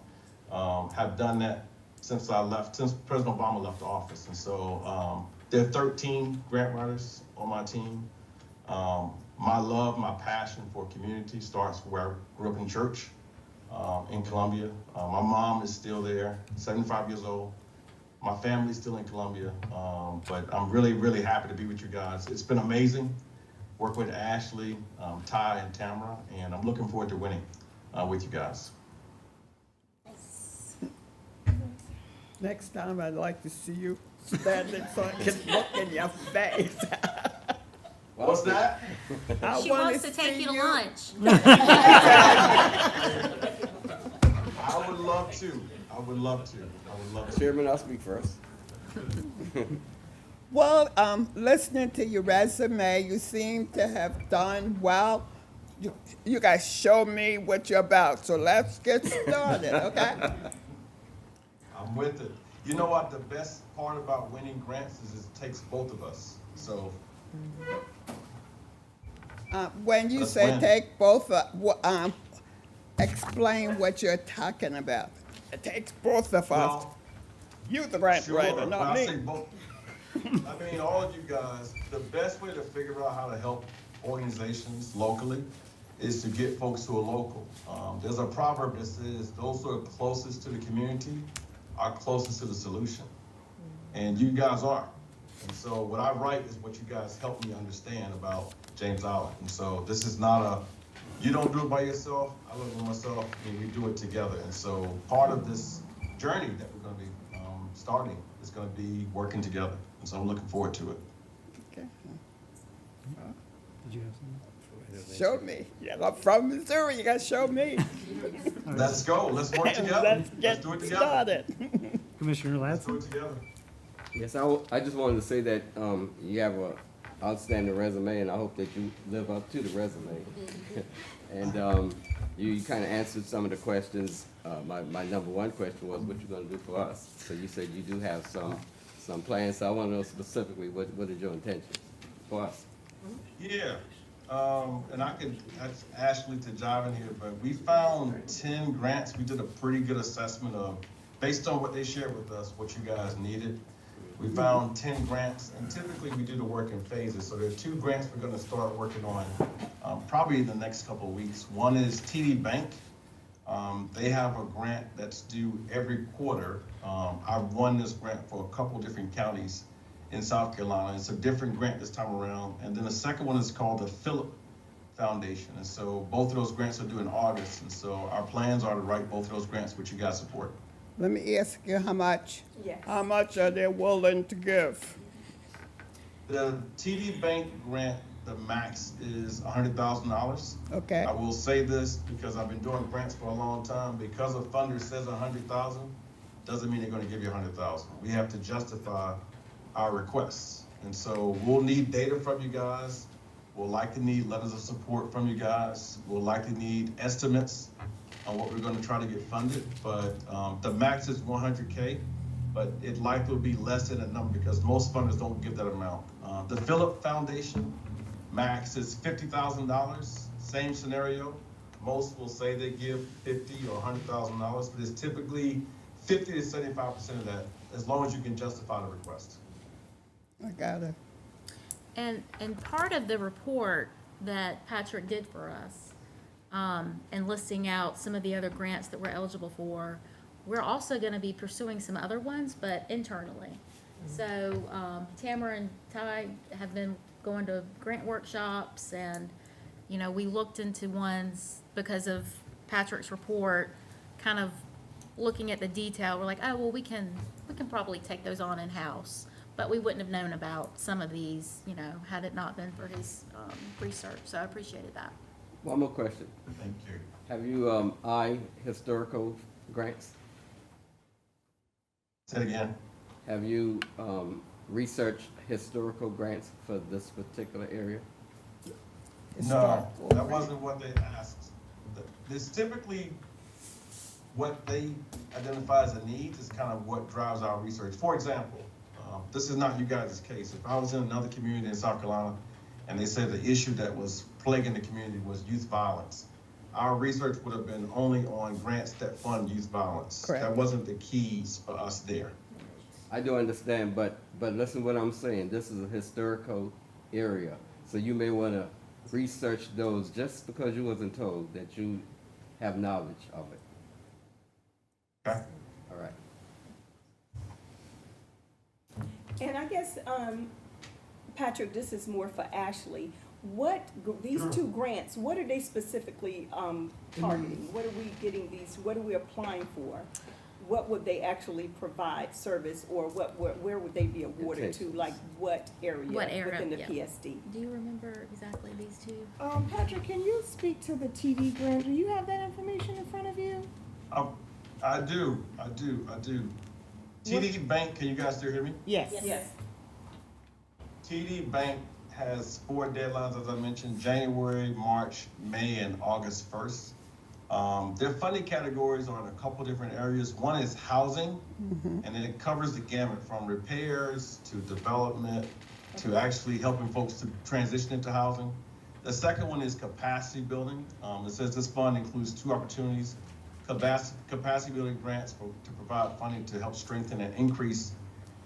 Have done that since President Obama left office. And so there are 13 grant writers on my team. My love, my passion for community starts where I grew up in church in Columbia. My mom is still there, 75 years old. My family's still in Columbia, but I'm really, really happy to be with you guys. It's been amazing working with Ashley, Ty, and Tamara, and I'm looking forward to winning with you guys. Next time, I'd like to see you standing so I can look in your face. What's that? She wants to take you to lunch. love to. I would love to. I would love to. Chairman, I'll speak first. Well, listening to your resume, you seem to have done well. You guys show me what you're about, so let's get started, okay? I'm with it. You know what? The best part about winning grants is it takes both of us. So When you Let's say win. take both, explain what you're talking about. It takes both of us. well, You the grant sure. writer, When not I me. say both, I mean all of you guys. The best way to figure out how to help organizations locally is to get folks who are local. There's a proverb that says those who are closest to the community are closest to the solution. And you guys are. And so what I write is what you guys help me understand about James Island. And so this is not a, you don't do it by yourself, I don't do it myself, and we do it together. And so part of this journey that we're gonna be starting is gonna be working together. And so I'm looking forward to it. Okay. Did you have something? Show me. Yeah, I'm from Missouri, you gotta show me. Let's go, let's work together. Let's Let's get do it together. started. Commissioner Let's do Ladson? it together. Yes, I just wanted to say that you have a outstanding resume, and I hope that you live up to the resume. And you kind of answered some of the questions. My number one question was, what you gonna do for us? So you said you do have some plans, so I want to know specifically, what is your intention for us? Yeah, and I could ask Ashley to jive in here, but we found 10 grants. We did a pretty good assessment of, based on what they shared with us, what you guys needed. We found 10 grants, and typically we do the work in phases. So there are 2 grants we're gonna start working on probably in the next couple of weeks. One is TD Bank. They have a grant that's due every quarter. I've won this grant for a couple different counties in South Carolina. It's a different grant this time around. And then the second one is called the Phillip Foundation. And so both of those grants are due in August. And so our plans are to write both of those grants, which you guys support. Let me ask you how much? Yes. How much are they willing to give? The TD Bank grant, the max is $100,000. Okay, I will say this because I've been doing grants for a long time. Because a funder says 100,000, doesn't mean they're gonna give you 100,000. We have to justify our requests. And so we'll need data from you guys. We'll likely need letters of support from you guys. We'll likely need estimates on what we're gonna try to get funded. But the max is 100K, but it likely will be less than that number because most funders don't give that amount. The Phillip Foundation max is $50,000, same scenario. Most will say they give $50,000 or $100,000, but it's typically 50 to 75% of that, as long as you can justify the request. I got it. And part of the report that Patrick did for us, and listing out some of the other grants that we're eligible for, we're also gonna be pursuing some other ones, but internally. So, Tamara and Ty have been going to grant workshops, and, you know, we looked into ones because of Patrick's report, kind of looking at the detail. We're like, oh, well, we can probably take those on in-house. But we wouldn't have known about some of these, you know, had it not been for his research. So I appreciated that. One more question. Thank you. Have you eyed historical grants? Say it again. Have you researched historical grants for this particular area? No, that wasn't what they asked. This typically, what they identify as a need is kind of what drives our research. For example, this is not you guys' case. If I was in another community in South Carolina and they said the issue that was plaguing the community was youth violence, our research would have been only on grants that fund youth violence. Correct. That wasn't the keys for us there. I do understand, but listen what I'm saying. This is a historical area, so you may want to research those just because you wasn't told that you have knowledge of it. Okay. All right. And I guess, Patrick, this is more for Ashley. These two grants, what are they specifically targeting? What are we getting these, what are we applying for? What would they actually provide service, or where would they be awarded to? Like what area What area, within the yeah. PSD? Do you remember exactly these two? Patrick, can you speak to the TD grant? Do you have that information in front of you? I do. TD Bank, can you guys still hear me? Yes. Yes. TD Bank has 4 deadlines, as I mentioned: January, March, May, and August 1st. Their funding categories are in a couple different areas. One is housing, and then it covers the gamut from repairs to development to actually helping folks to transition into housing. The second one is capacity building. It says this fund includes 2 opportunities: capacity building grants to provide funding to help strengthen and increase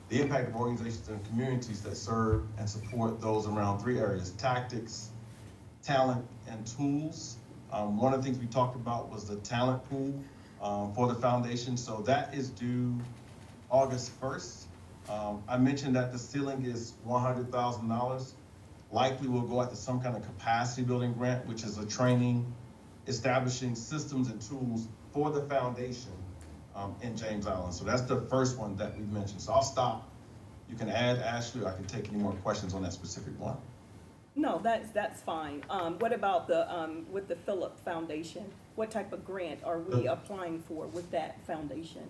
the impact of organizations and communities that serve and support those around 3 areas: tactics, talent, and tools. One of the things we talked about was the talent pool for the foundation. So that is due August 1st. I mentioned that the ceiling is $100,000. Likely we'll go after some kind of capacity building grant, which is a training, establishing systems and tools for the foundation in James Island. So that's the first one that we've mentioned. So I'll stop. You can add, Ashley, or I can take any more questions on that specific one. No, that's fine. What about with the Phillips Foundation? What type of grant are we applying for with that foundation?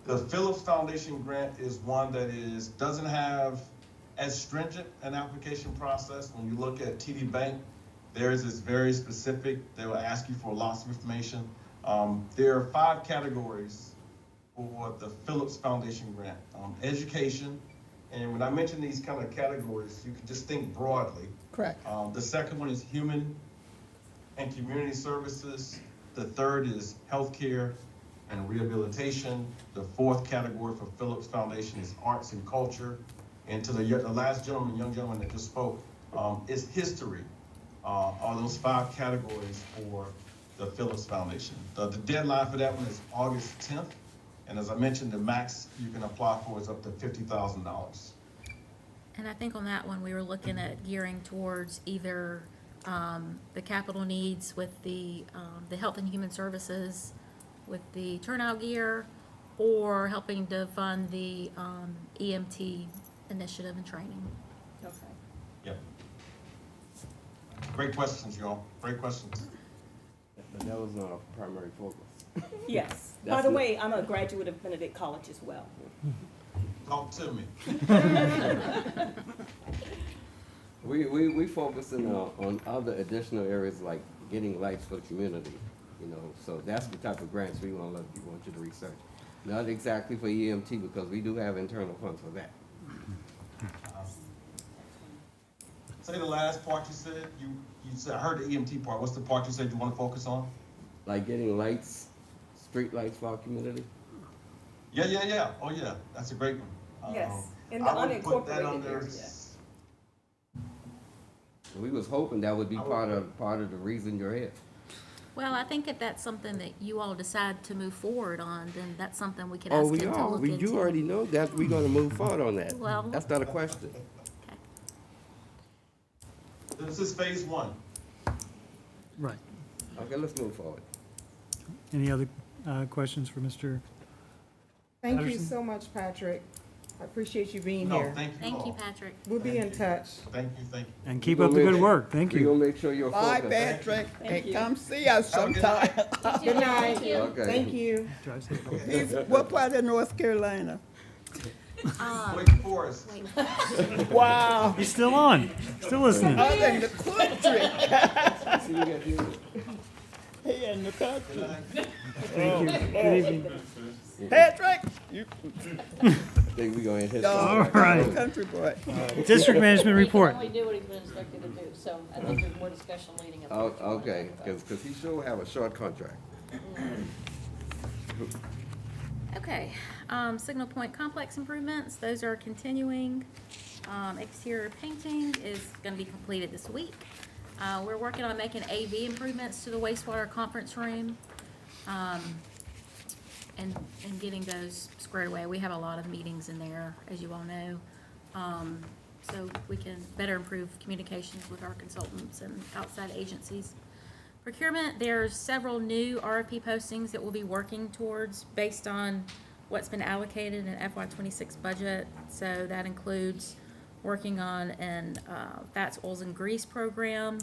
The Phillips Foundation grant is one that doesn't have as stringent an application process. When you look at TD Bank, theirs is very specific. They will ask you for lots of information. There are 5 categories for the Phillips Foundation grant. Education, and when I mention these kind of categories, you can just think broadly. Correct. The second one is human and community services. The third is healthcare and rehabilitation. The 4th category for Phillips Foundation is arts and culture. And to the last young gentleman that just spoke, is history. Are those 5 categories for the Phillips Foundation. The deadline for that one is August 10th. And as I mentioned, the max you can apply for is up to $50,000. And I think on that one, we were looking at gearing towards either the capital needs with the Health and Human Services, with the turnout gear, or helping to fund the EMT initiative and training. Okay. Yep. Great questions, y'all. Great questions. But that was not a primary focus. Yes. By That's the not- way, I'm a graduate of Benedict College as well. Talk to me. We focusing on other additional areas like getting lights for the community, so that's the type of grants we want you to research. Not exactly for EMT, because we do have internal funds for that. Say the last part you said. You said, I heard the EMT part. What's the part you said you want to focus on? Like getting lights, street lights for our community. Yeah. Oh yeah, that's a great one. Yes, in the I would put that unincorporated under. area. We was hoping that would be part of the reason you're here. Well, I think if that's something that you all decide to move forward on, then that's something we could ask Oh, him we to are. look into. You already know that we're gonna move forward on that. Well- That's not a question. This is phase 1. Right. Okay, let's move forward. Any other questions for Mr.? Thank you Patterson? so much, Patrick. I appreciate you being No, here. thank you Thank you, all. Patrick. We'll be in touch. Thank you. And keep up the good work. Thank We're you. gonna make sure you're Bye, focused. Patrick, Thank and you. come see us Have a good sometime. Good night. Thank you. Okay. Thank you. Drive safe. He's, what part of North Carolina? Wake Forest. Wow, He's still on, still listening. other than the country. See, we got you. He in the country. Thank you. Good evening. Patrick, you, I think we gonna hit. All right. country boy. District management report. He can only do what he's been instructed to do, so I think there's more discussion leading up. Oh, okay, because he sure have a short contract. Okay, Signal Point Complex improvements, those are continuing. Exterior painting is gonna be completed this week. We're working on making AV improvements to the wastewater conference room, and getting those squared away. We have a lot of meetings in there, as you all know. So we can better improve communications with our consultants and outside agencies. Procurement, there's several new RFP postings that we'll be working towards based on what's been allocated in FY26 budget. So that includes working on an fats, oils, and grease program,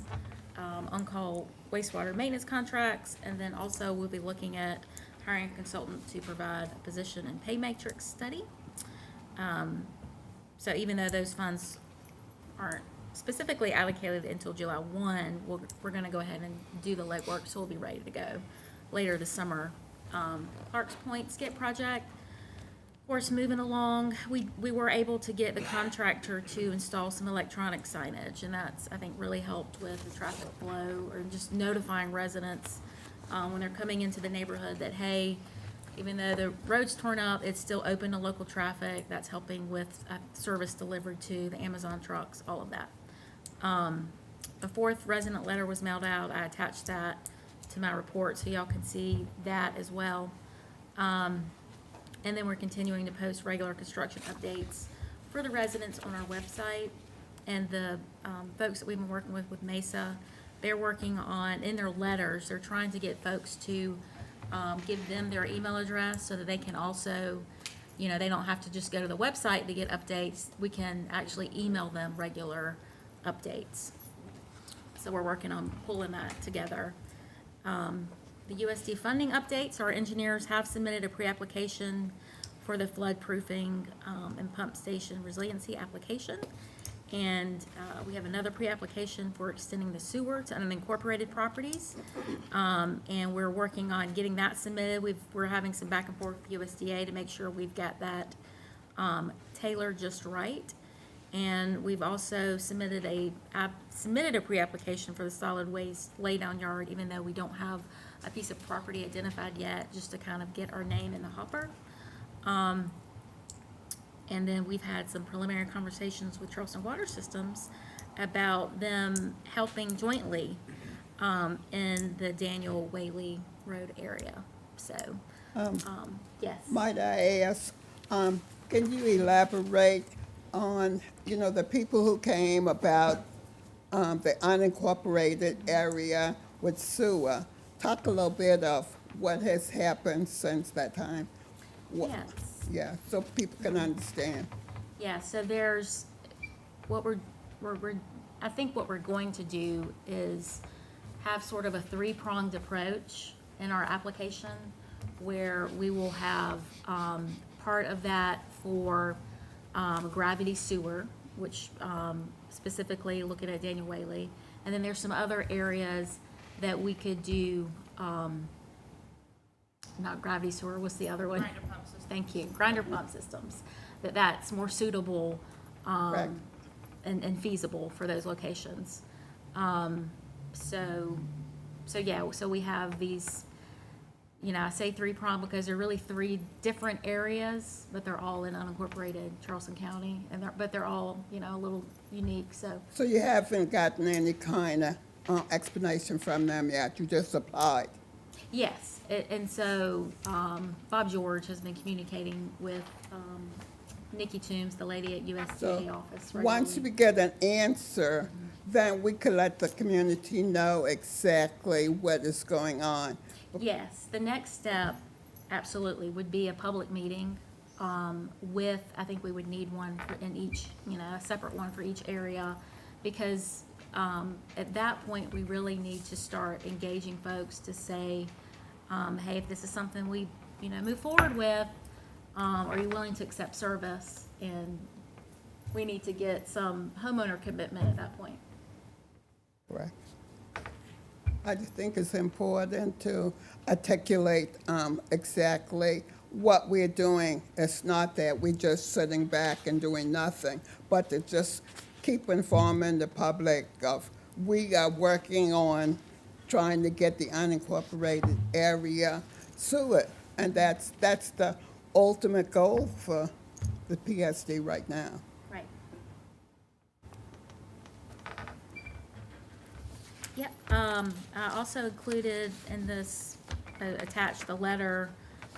on-call wastewater maintenance contracts, and then also we'll be looking at hiring a consultant to provide a position and pay matrix study. So even though those funds aren't specifically allocated until July 1, we're going to go ahead and do the legwork, so we'll be ready to go later this summer. Clark's Point skip project, of course, moving along. We were able to get the contractor to install some electronic signage, and that's, I think, really helped with the traffic flow, or just notifying residents when they're coming into the neighborhood that, hey, even though the road's torn up, it's still open to local traffic. That's helping with service delivered to the Amazon trucks, all of that. A fourth resident letter was mailed out. I attached that to my report so y'all can see that as well. And then we're continuing to post regular construction updates for the residents on our website. And the folks that we've been working with Mesa, they're working on, in their letters, they're trying to get folks to give them their email address so that they can also, you know, they don't have to just go to the website to get updates. We can actually email them regular updates. So we're working on pulling that together. The USD funding updates, our engineers have submitted a pre-application for the flood proofing and pump station resiliency application. And we have another pre-application for extending the sewer to unincorporated properties. And we're working on getting that submitted. We're having some back and forth with USDA to make sure we've got that tailored just right. And we've also submitted a pre-application for the solid waste laydown yard, even though we don't have a piece of property identified yet, just to kind of get our name in the hopper. And then we've had some preliminary conversations with Charleston Water Systems about them helping jointly in the Daniel Whaley Road area. So, yes. Might I ask, can you elaborate on, you know, the people who came about the unincorporated area with sewer? Talk a little bit of what has happened since that time. Yes. Yeah, so people can understand. Yeah, so there's, I think what we're going to do is have sort of a three-pronged approach in our application, where we will have part of that for gravity sewer, which specifically looking at Daniel Whaley, and then there's some other areas that we could do, not gravity sewer, what's the other one? Grinder pump system. Thank you, grinder pump systems, that's more suitable and feasible for those locations. So we have these, you know, I say three-pronged because they're really three different areas, but they're all in unincorporated Charleston County, but they're all, you know, a little unique, so. So you haven't gotten any kind of explanation from them yet, you just applied? Yes, and so Bob George has been communicating with Nikki Toombs, the lady at USDA office. Once we get an answer, then we can let the community know exactly what is going on. Yes, the next step, absolutely, would be a public meeting with, I think we would need one in each, you know, a separate one for each area, because at that point, we really need to start engaging folks to say, hey, if this is something we, you know, move forward with, are you willing to accept service? And we need to get some homeowner commitment at that point. Correct. I just think it's important to articulate exactly what we're doing. It's not that we're just sitting back and doing nothing, but to just keep informing the public of we are working on trying to get the unincorporated area sewer. And that's the ultimate goal for the PSD right now. Right. Yep, I also included in this, attached the letter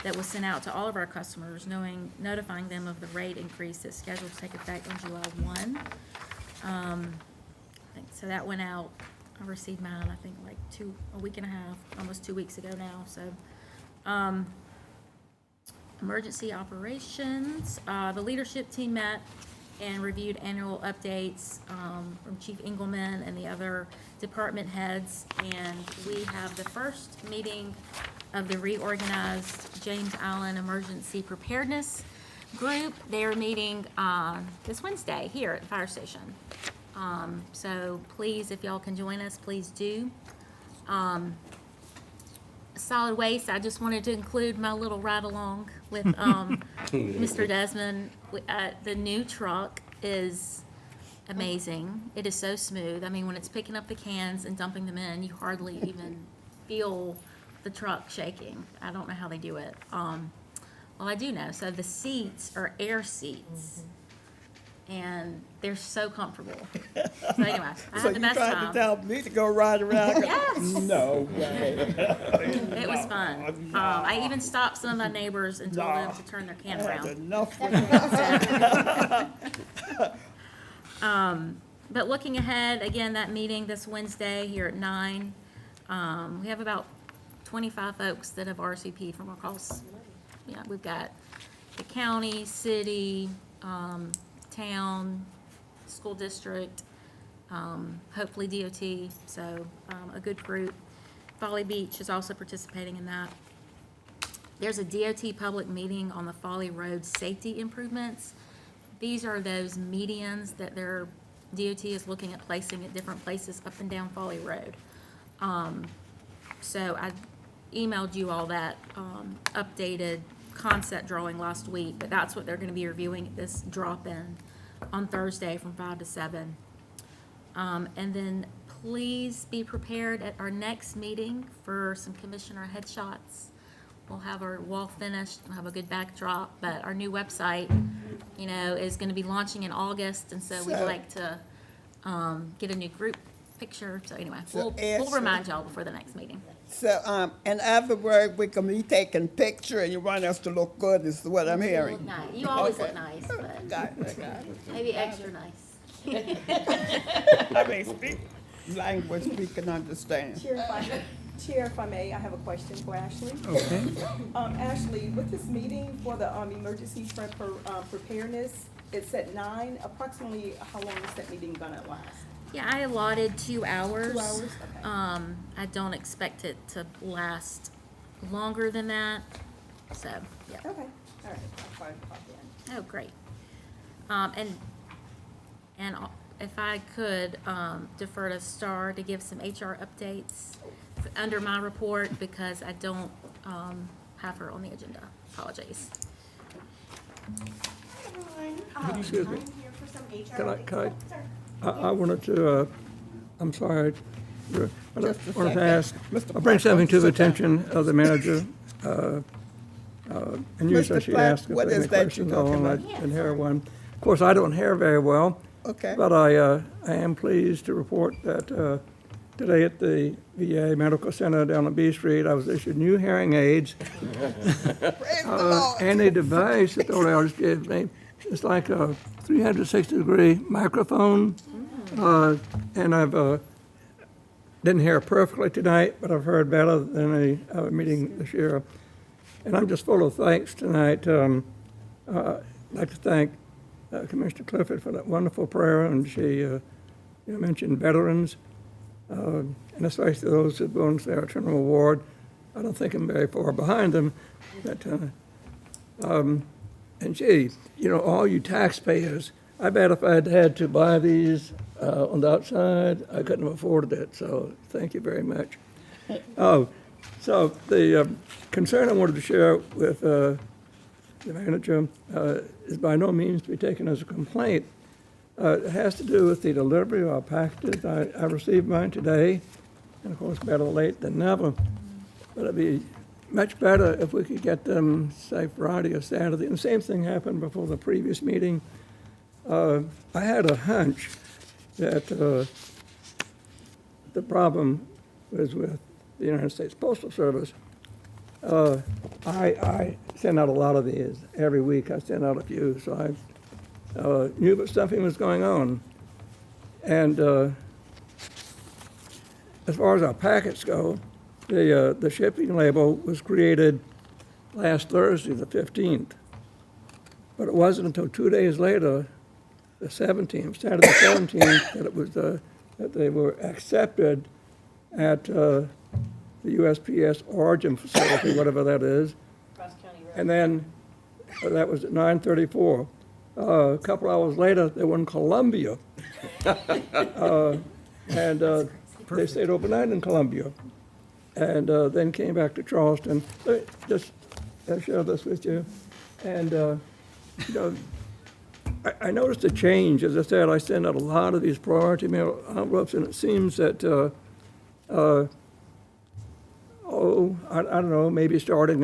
that was sent out to all of our customers, notifying them of the rate increase that's scheduled to take effect on July 1. So that went out. I received mine, I think, like a week and a half, almost 2 weeks ago now. So, emergency operations. The leadership team met and reviewed annual updates from Chief Engelman and the other department heads. And we have the first meeting of the reorganized James Allen Emergency Preparedness Group. They are meeting this Wednesday here at the fire station. So please, if y'all can join us, please do. Solid waste, I just wanted to include my little ride-along with Mr. Desmond. The new truck is amazing. It is so smooth. I mean, when it's picking up the cans and dumping them in, you hardly even feel the truck shaking. I don't know how they do it. Well, I do know. So the seats are air seats. And they're so comfortable. So anyway, I had the best time. So you tried to tell me to go ride around? Yes. No way. It was fun. I even stopped some of my neighbors and told them to turn their can That's around. enough for me. But looking ahead, again, that meeting this Wednesday here at 9, we have about 25 folks that have RSVP'd from across. Yeah, we've got the county, city, town, school district, hopefully DOT, so a good group. Folly Beach is also participating in that. There's a DOT public meeting on the Folly Road safety improvements. These are those medians that their DOT is looking at placing at different places up and down Folly Road. So I emailed you all that updated concept drawing last week, but that's what they're going to be reviewing at this drop-in on Thursday from 5 to 7. And then please be prepared at our next meeting for some commissioner headshots. We'll have our wall finished, we'll have a good backdrop, but our new website, is going to be launching in August, and so we'd like to get a new group picture. So anyway, we'll remind y'all before the next meeting. So, in other words, we can be taking picture and you want us to look good is what I'm hearing. Look nice. You always look nice, but Got it. maybe extra nice. I mean, speak language we can understand. Chair, if I may, I have a question for Ashley. Okay. Ashley, with this meeting for the emergency preparedness, it's at 9. Approximately how long is that meeting gonna last? Yeah, I allotted 2 hours. 2 hours? Okay. I don't expect it to last longer than that, so, yeah. Okay, all right, I'll try to pop in. Oh, great. And if I could defer to Star to give some HR updates under my report, because I don't have her on the agenda. Apologies. Excuse me. I wanted to, I'm sorry, I wanted to ask, I'll bring something to the attention of the manager. And usually she asks if what there are is any that you're questions talking on, I about? didn't hear one. Of course, I don't hear very well. Okay. But I am pleased to report that today at the VA Medical Center down on B Street, I was issued new hearing aids. And a device that the audiologist gave me. It's like a 360-degree microphone. And I've didn't hear perfectly tonight, but I've heard better than a meeting this year. And I'm just full of thanks tonight. I'd like to thank Commissioner Clifford for that wonderful prayer, and she mentioned veterans, and especially those who've gone to their terminal ward. I don't think I'm very far behind them. But, and gee, all you taxpayers, I bet if I'd had to buy these on the outside, I couldn't have afforded it, so thank you very much. So the concern I wanted to share with the manager is by no means to be taken as a complaint. It has to do with the delivery of our packages. I received mine today, and of course, better late than never. But it'd be much better if we could get them, say, Friday or Saturday. And the same thing happened before the previous meeting. I had a hunch that the problem was with the United States Postal Service. I send out a lot of these. Every week I send out a few, so I knew that something was going on. And as far as our packets go, the shipping label was created last Thursday, the 15th. But it wasn't until 2 days later, the 17th, Saturday the 17th, that it was that they were accepted at the the USPS Origin Facility, whatever that is. Cross County Road. And then, that was at 9:34. A couple hours later, they were in Columbia. And they stayed overnight in Columbia. And then came back to Charleston. Just share this with you. And, you know, I noticed a change. As I said, I send out a lot of these priority mail envelopes, and it seems that, I don't know, maybe starting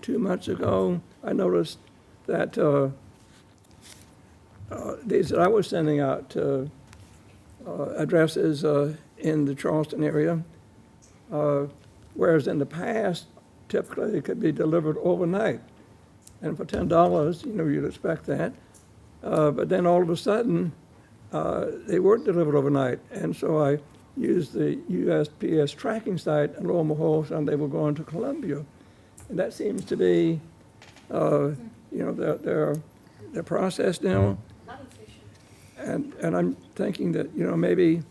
2 months ago, I noticed that these that I was sending out to addresses in the Charleston area, whereas in the past, typically it could be delivered overnight. And for $10, you know, you'd expect that. But then all of a sudden, they weren't delivered overnight. And so I used the USPS tracking site, and lo and behold, they were going to Columbia. And that seems to be, you know, their process now. And I'm thinking that, you know, maybe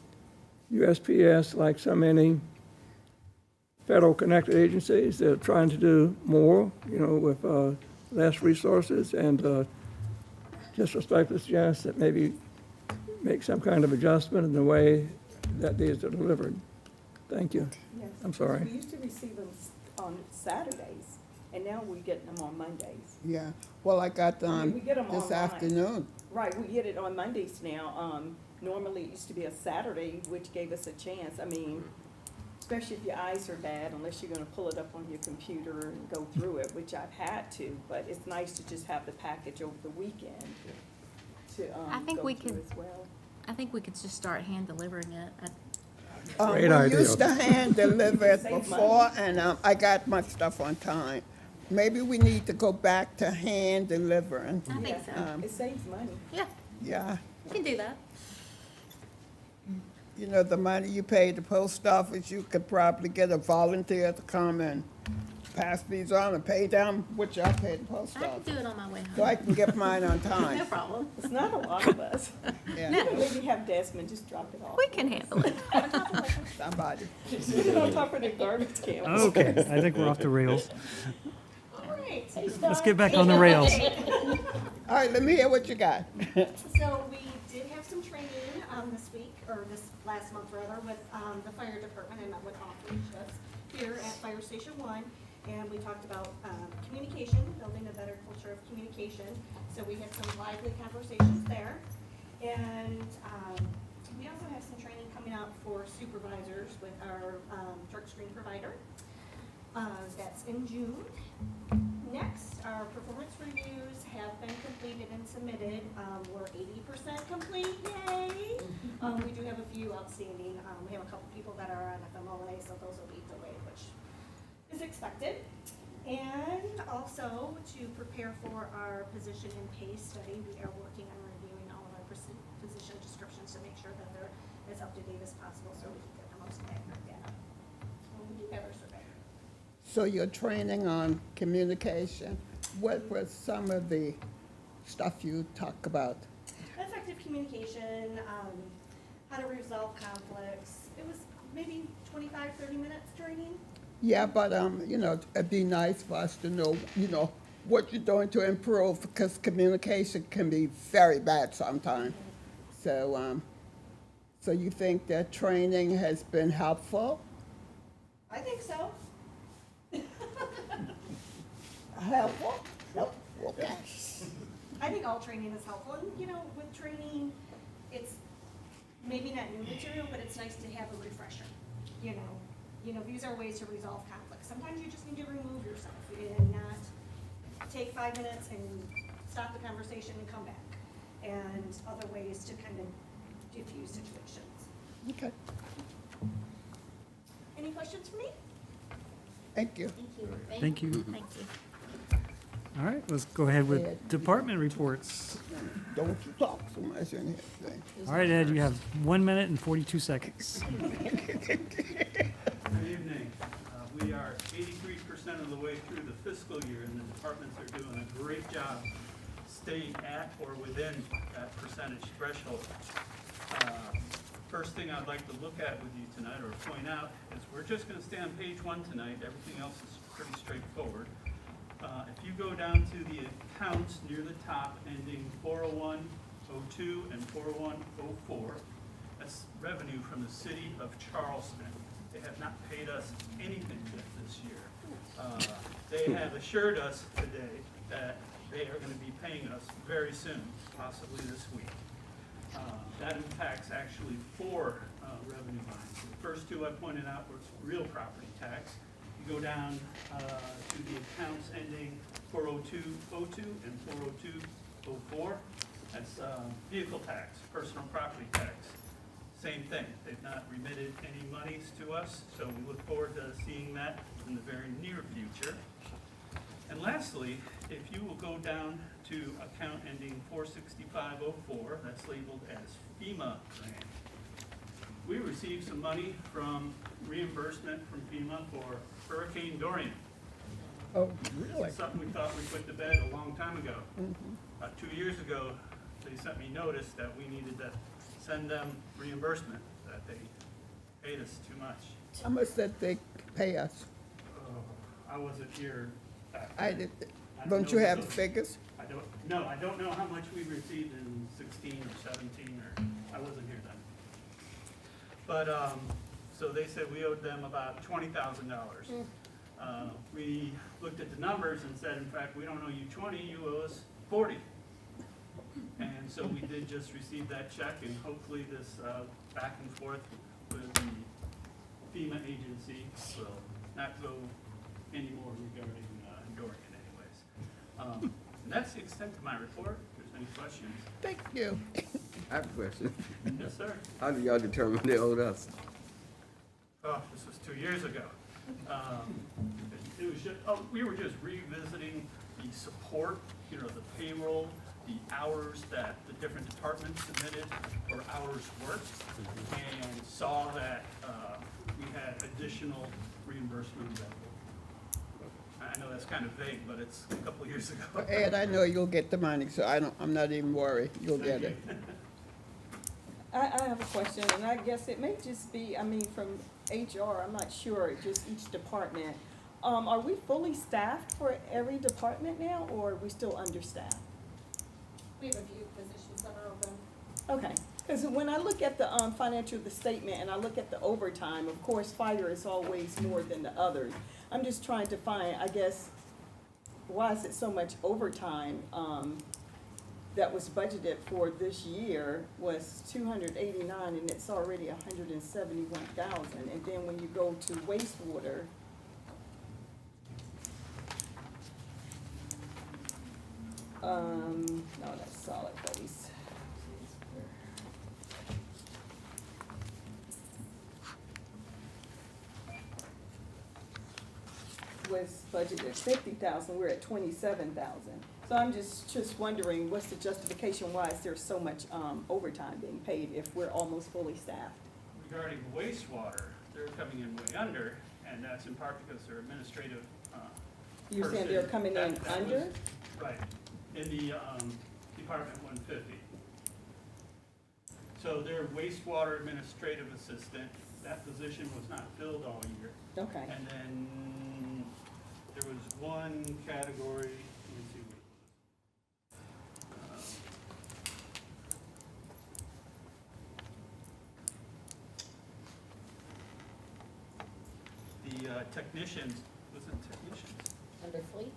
USPS, like so many federal connected agencies, they're trying to do more, you know, with less resources, and just respectfully suggest that maybe make some kind of adjustment in the way that these are delivered. Thank you. Yes. I'm sorry. We used to receive them on Saturdays, and now we're getting them on Mondays. Yeah, well, I got We get 'em this online. afternoon. Right, we get it on Mondays now. Normally it used to be a Saturday, which gave us a chance. I mean, especially if your eyes are bad, unless you're gonna pull it up on your computer and go through it, which I've had to, but it's nice to just have the package over the weekend to, I think go we through could- as well. I think we could just start hand delivering it. Great We idea. used to hand deliver it Save before, and I got my stuff on time. Maybe we need to go back to hand delivering. I think so. It saves money. Yeah, Yeah, we can do that. you know, the money you pay the post office, you could probably get a volunteer to come and pass these on and pay them, which I pay the post I can office. do it on my way So I home. can get mine on No time. problem. It's not a lot of us. Yeah, Maybe have Desmond just drop it off. We can handle it. somebody. Just put it on top of the garbage can. Okay, I think we're off the rails. All right. Let's get back on the rails. All right, let me hear what you got. So we did have some training this week, or this last month rather, with the fire department. I met with Off-Reach that's here at Fire Station 1. And we talked about communication, building a better culture of communication. So we had some lively conversations there. And we also have some training coming up for supervisors with our drug screen provider. That's in June. Next, our performance reviews have been completed and submitted. We're 80% complete, yay! We do have a few outstanding. We have a couple people that are on FMLA, so those will be delayed, which is expected. And also to prepare for our position and pay study, we are working on reviewing all of our position descriptions to make sure that they're as up to date as possible so we can get the most accurate data when we do have our survey. So you're training on communication. What was some of the stuff you talk about? Effective communication, how to resolve conflicts. It was maybe 25, 30 minutes training. Yeah, but, you know, it'd be nice for us to know, you know, what you're doing to improve, because communication can be very bad sometimes. So, so you think that training has been helpful? I think so. Helpful? Okay. I think all training is helpful, and, you know, with training, it's maybe not new material, but it's nice to have a refresher, you know. You know, these are ways to resolve conflict. Sometimes you just need to remove yourself and not take 5 minutes and stop the conversation and come back. And other ways to kind of diffuse situations. Okay, Any questions for me? thank you. Thank you. Thank you. All right, let's go ahead with department reports. Don't you talk so much in here. All right, Ed, you have 1 minute and 42 seconds. Good evening. We are 83% of the way through the fiscal year, and the departments are doing a great job staying at or within that percentage threshold. First first thing I'd like to look at with you tonight, or point out, is we're just gonna stay on page 1 tonight. Everything else is pretty straightforward. If you go down to the accounts near the top ending 40102 and 40104, that's revenue from the city of Charleston. They have not paid us anything yet this year. They have assured us today that they are gonna be paying us very soon, possibly this week. That impacts actually 4 revenue lines. The first 2 I pointed out was real property tax. You go down to the accounts ending 40202 and 40204. That's vehicle tax, personal property tax. Same thing. They've not remitted any monies to us, so we look forward to seeing that in the very near future. And lastly, if you will go down to account ending 46504, that's labeled as FEMA grant. We received some money from reimbursement from FEMA for Hurricane Dorian. Oh, This really? is something we thought we put to bed a long time ago. 2 years ago, they sent me notice that we needed to send them reimbursement, that they paid us too much. How much did they pay us? I wasn't here back I then. did, I don't know you have those- figures? I don't know how much we received in 16 or 17, or, I wasn't here then. But, so they said we owed them about $20,000. We looked at the numbers and said, in fact, we don't owe you 20, you owe us 40. And so we did just receive that check, and hopefully this back and forth with the FEMA agency will not go anymore regarding Dorian anyways. And that's the extent of my report. If there's any questions. Thank you. I have a question. Yes, sir. How do y'all determine they owed us? Oh, this was 2 years ago. It was just, we were just revisiting the support, the payroll, the hours that the different departments submitted for hours worked, and saw that we had additional reimbursement available. I know that's kind of vague, but it's a couple of years ago. Ed, I know you'll get the money, so I'm not even worried. You'll get it. I have a question, and I guess it may just be, from HR, I'm not sure, just each department. Are we fully staffed for every department now, or are we still understaffed? We have a few positions that are open. Okay, because when I look at the financial, the statement, and I look at the overtime, of course, fire is always more than the others. I'm just trying to find, I guess, why is it so much overtime that was budgeted for this year was 289, and it's already 171,000. And then when you go to wastewater, no, that's solid waste. Was budgeted 50,000, we're at 27,000. So I'm just wondering, what's the justification, why is there so much overtime being paid if we're almost fully staffed? Regarding wastewater, they're coming in way under, and that's in part because their administrative You're saying they're person, coming in that was- under? Right, in the Department 150. So their wastewater administrative assistant, that position was not filled all year. Okay. And then there was one category, let me see what it was. The technicians, was it technicians? Under fleet?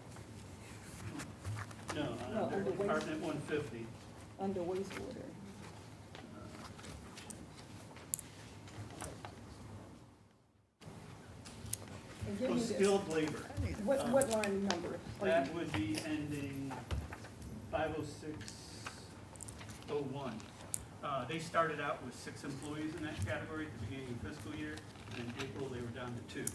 No, No, under under waste- Department 150. Under wastewater. And give Oh, me this. skilled labor. What line number? are you- That would be ending 50601. They started out with 6 employees in that category at the beginning of the fiscal year, and in April they were down to 2.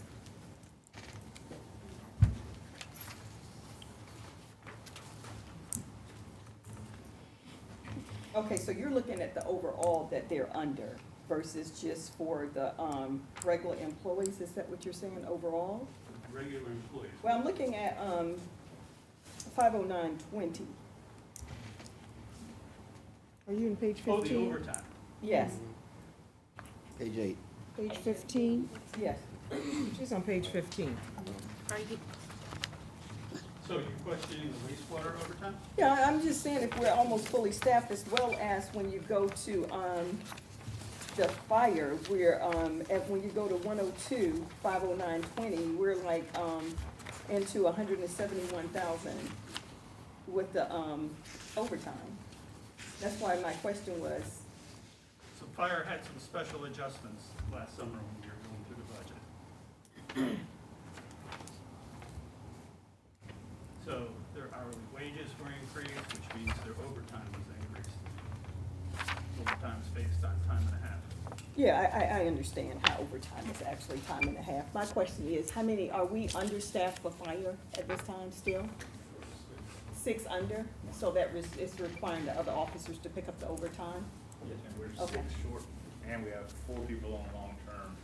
Okay, so you're looking at the overall that they're under versus just for the regular employees, is that what you're saying overall? Regular employees. Well, I'm looking at 50920. Are you in page 15? Oh, the overtime. Yes. Page 8. Page 15? Yes. She's on page 15. Are you, So you're questioning the wastewater overtime? Yeah, I'm just saying if we're almost fully staffed, as well as when you go to, the fire, we're, when you go to 102, 50920, we're like, into 171,000 with the, overtime. That's why my question was, So fire had some special adjustments last summer when we were going through the budget. So their hourly wages were increased, which means their overtime was increased. Overtime's based on time and a half. yeah, I understand how overtime is actually time and a half. My question is, how many, are we understaffed for fire at this time still? 6 under, so that it's requiring the other officers to pick up the overtime? And we're 6 Okay. short, and we have 4 people on long-term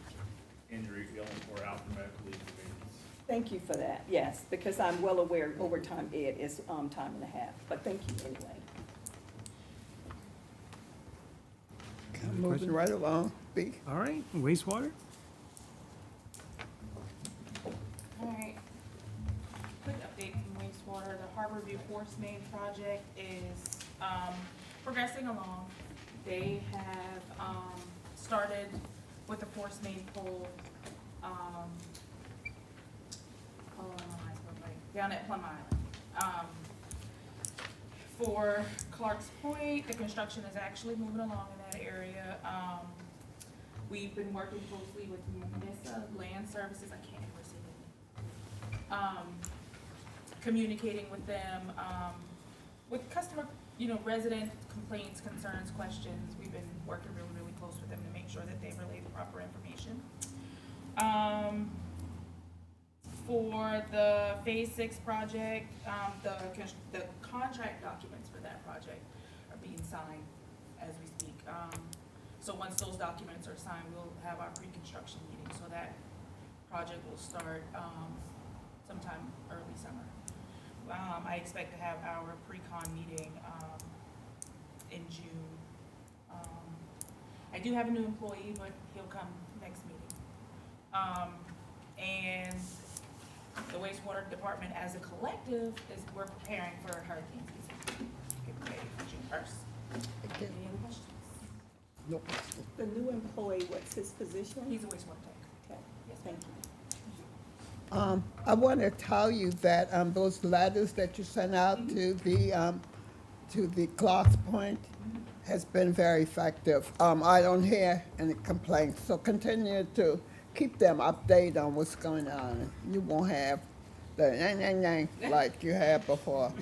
injury, the only 4 out for medical leave and maintenance. Thank you for that, yes, because I'm well aware overtime ed is, time and a half, but thank you anyway. Moving right along. B. All right, wastewater? All right. Quick update from wastewater. The Harborview Force Main project is progressing along. They have started with the force main pole down at Plum Island. For Clark's Point, the construction is actually moving along in that area. We've been working closely with NISA Land Services, I can't ever say it. Communicating with them, with customer, resident complaints, concerns, questions. We've been working really, really close with them to make sure that they relay the proper information. For the Phase 6 project, the contract documents for that project are being signed as we speak. So once those documents are signed, we'll have our pre-construction meeting, so that project will start sometime early summer. I expect to have our pre-con meeting in June. I do have a new employee, but he'll come next meeting. And the wastewater department as a collective we're preparing for hurricane season. Getting ready for June 1st. Any other questions? Nope. The new employee, what's his position? He's a wastewater tech. Okay, Yes, thank you. I want to tell you that those letters that you sent out to the Clark's Point has been very effective. I don't hear any complaints, so continue to keep them updated on what's going on. You won't have the like you had before.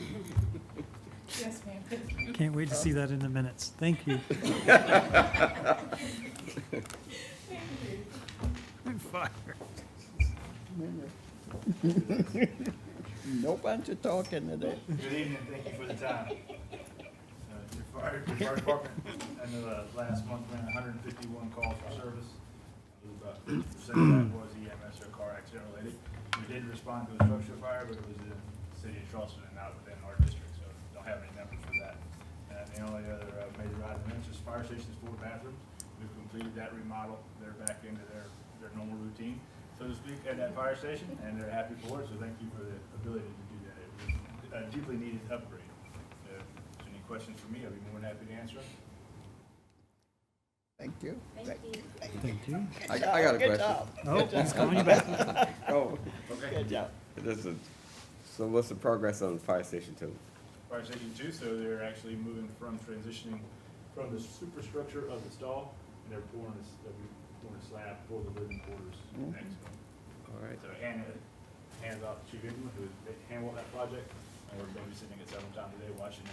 Yes, ma'am. Thank you. Can't wait to see that in the minutes. Thank you. Fire. No bunch of talking today. Good evening, thank you for the time. Your fire department, I know last month ran 151 calls for service. About 50% of that was EMS or car accident related. We did respond to a structure fire, but it was in the city of Charleston and not within our district, so don't have any numbers for that. And the only other major item is fire stations, 4 bathrooms. We've completed that remodel. They're back into their normal routine, so to speak, at that fire station, and they're happy for it, so thank you for the ability to do that. It was a deeply needed upgrade. If there's any questions for me, I'll be more than happy to answer them. Thank you. Thank you. Thank you. I got a Good question. job. Oh, he's calling you back. Oh, Good job. so what's the progress on Fire Station 2? Fire Station 2, so they're actually moving from transitioning from the superstructure of the stall, and they're pouring a slab for the living quarters next month. All right. So hands off to Chief Ingram, who handled that project, and we're babysitting it several times a day, watching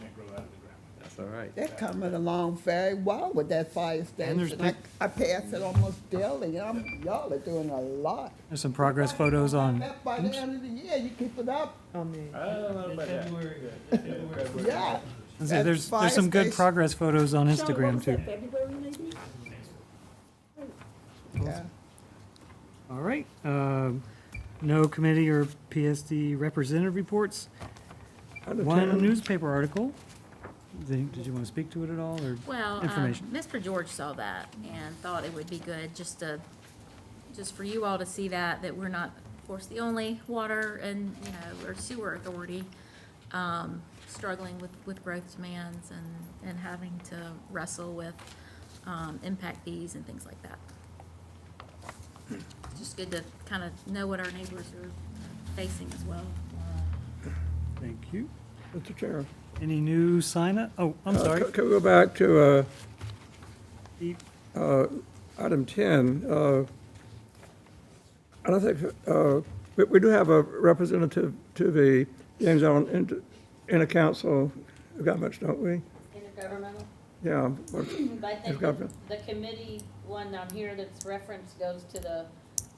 it grow out of the ground. That's all right. They're coming along very well with that fire there's station. I pass it almost daily. Y'all are doing a lot. There's some progress photos on, By the end of the year, you keep it up. I don't know about that. Yeah. there's fire some good station. progress photos on Sean, what Instagram was too. that, February maybe? Yeah. All right, no committee or PSD representative reports. One newspaper article, Did you want to speak to it at all, or Well, information? Mr. George saw that and thought it would be good just for you all to see that we're not, of course, the only water and, or sewer authority, struggling with growth demands and having to wrestle with, impact fees and things like that. It's just good to kind of know what our neighbors are facing as well. Thank you. Mr. Chair. Any new sign up? Oh, I'm sorry. Can we go back to item 10? I don't think, we do have a representative to the James Allen Inter-Council Governments, don't we? Intergovernmental? Yeah. But I It's think government. the committee one on here that's referenced goes to the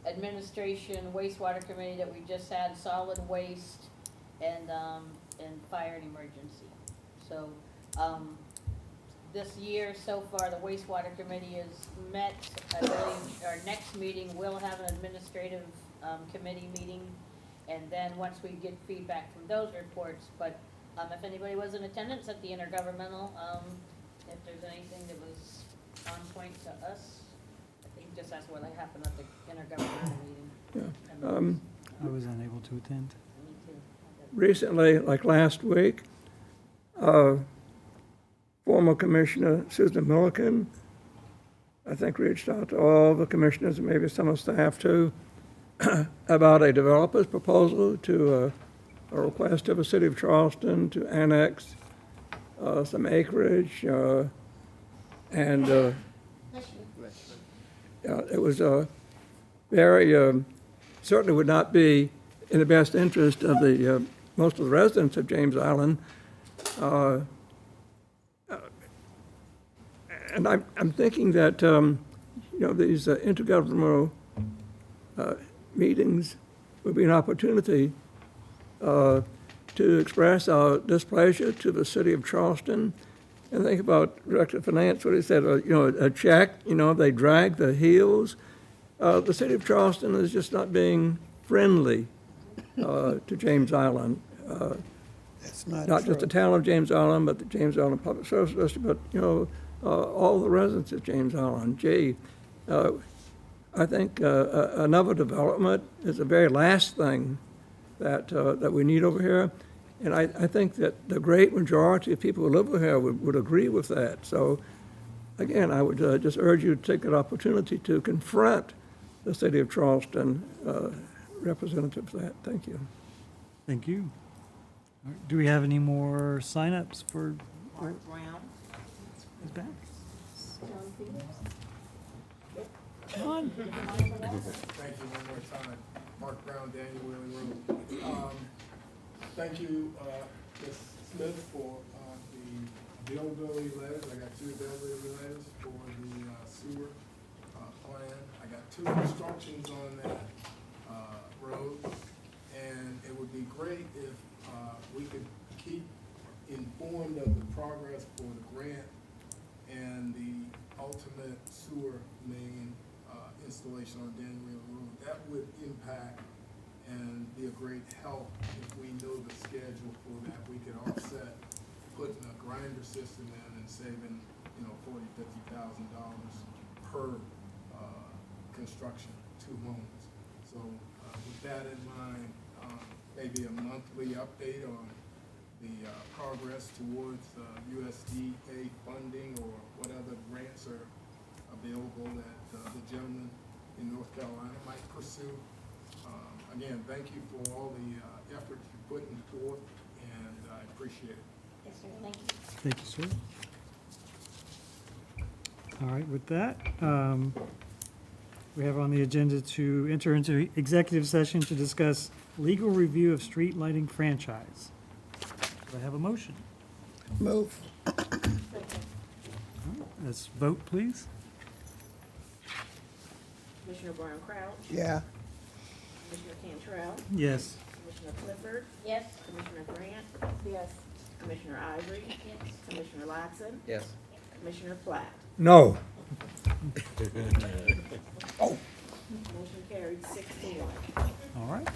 administration wastewater committee that we just had, solid waste and fire and emergency. So, this year so far, the wastewater committee has met. I believe our next meeting will have an administrative, committee meeting. And then once we get feedback from those reports, but, if anybody was in attendance at the intergovernmental, if there's anything that was on point to us, I think just that's what happened at the intergovernmental meeting. Yeah. I was unable to attend. Me too. Recently, like last week, former Commissioner Susan Milliken, I think, reached out to all the commissioners and maybe some of staff too, about a developer's proposal to a request of the city of Charleston to annex some acreage, and it was very, certainly would not be in the best interest of the most of the residents of James Island. And I'm thinking that, these intergovernmental meetings would be an opportunity to express our displeasure to the city of Charleston. And think about Director of Finance, what he said, a check, they drag the heels. The city of Charleston is just not being friendly to James Island. That's not Not just the town of James Island, but the James Island Public Service District, but, all the residents of James Island. I think another development is the very last thing that we need over here. And I think that the great majority of people who live over here would agree with that. So, again, I would just urge you to take that opportunity to confront the city of Charleston representative of that. Thank you. Thank you. All right, do we have any more signups for? Mark Brown. Is back. Thank you one more time. Mark Brown, Daniel Wheeling Road. Thank you, Ms. Smith, for the availability letters. I got 2 availability letters for the sewer plan. I got 2 instructions on that road. And it would be great if we could keep informed of the progress for the grant and the ultimate sewer main installation on Daniel Wheeling Road. That would impact and be a great help if we know the schedule for that. We could offset putting a grinder system in and saving, $40,000, $50,000 per construction, 2 homes. So with that in mind, maybe a monthly update on the progress towards USDA funding or what other grants are available that the gentleman in North Carolina might pursue. Again, thank you for all the effort you're putting forth, and I appreciate it. Yes, sir, thank you. Thank you, sir. All right, with that, we have on the agenda to enter into executive session to discuss legal review of street lighting franchise. Do I have a motion? Move. All right, let's vote, please. Commissioner Brown Crouch. Yeah. Commissioner Cantrell. Yes. Commissioner Clifford. Yes? Commissioner Grant. Yes. Commissioner Ivory. Yes. Commissioner Latson. Yes. Commissioner Platt. No. Motion carried 6-1. All right.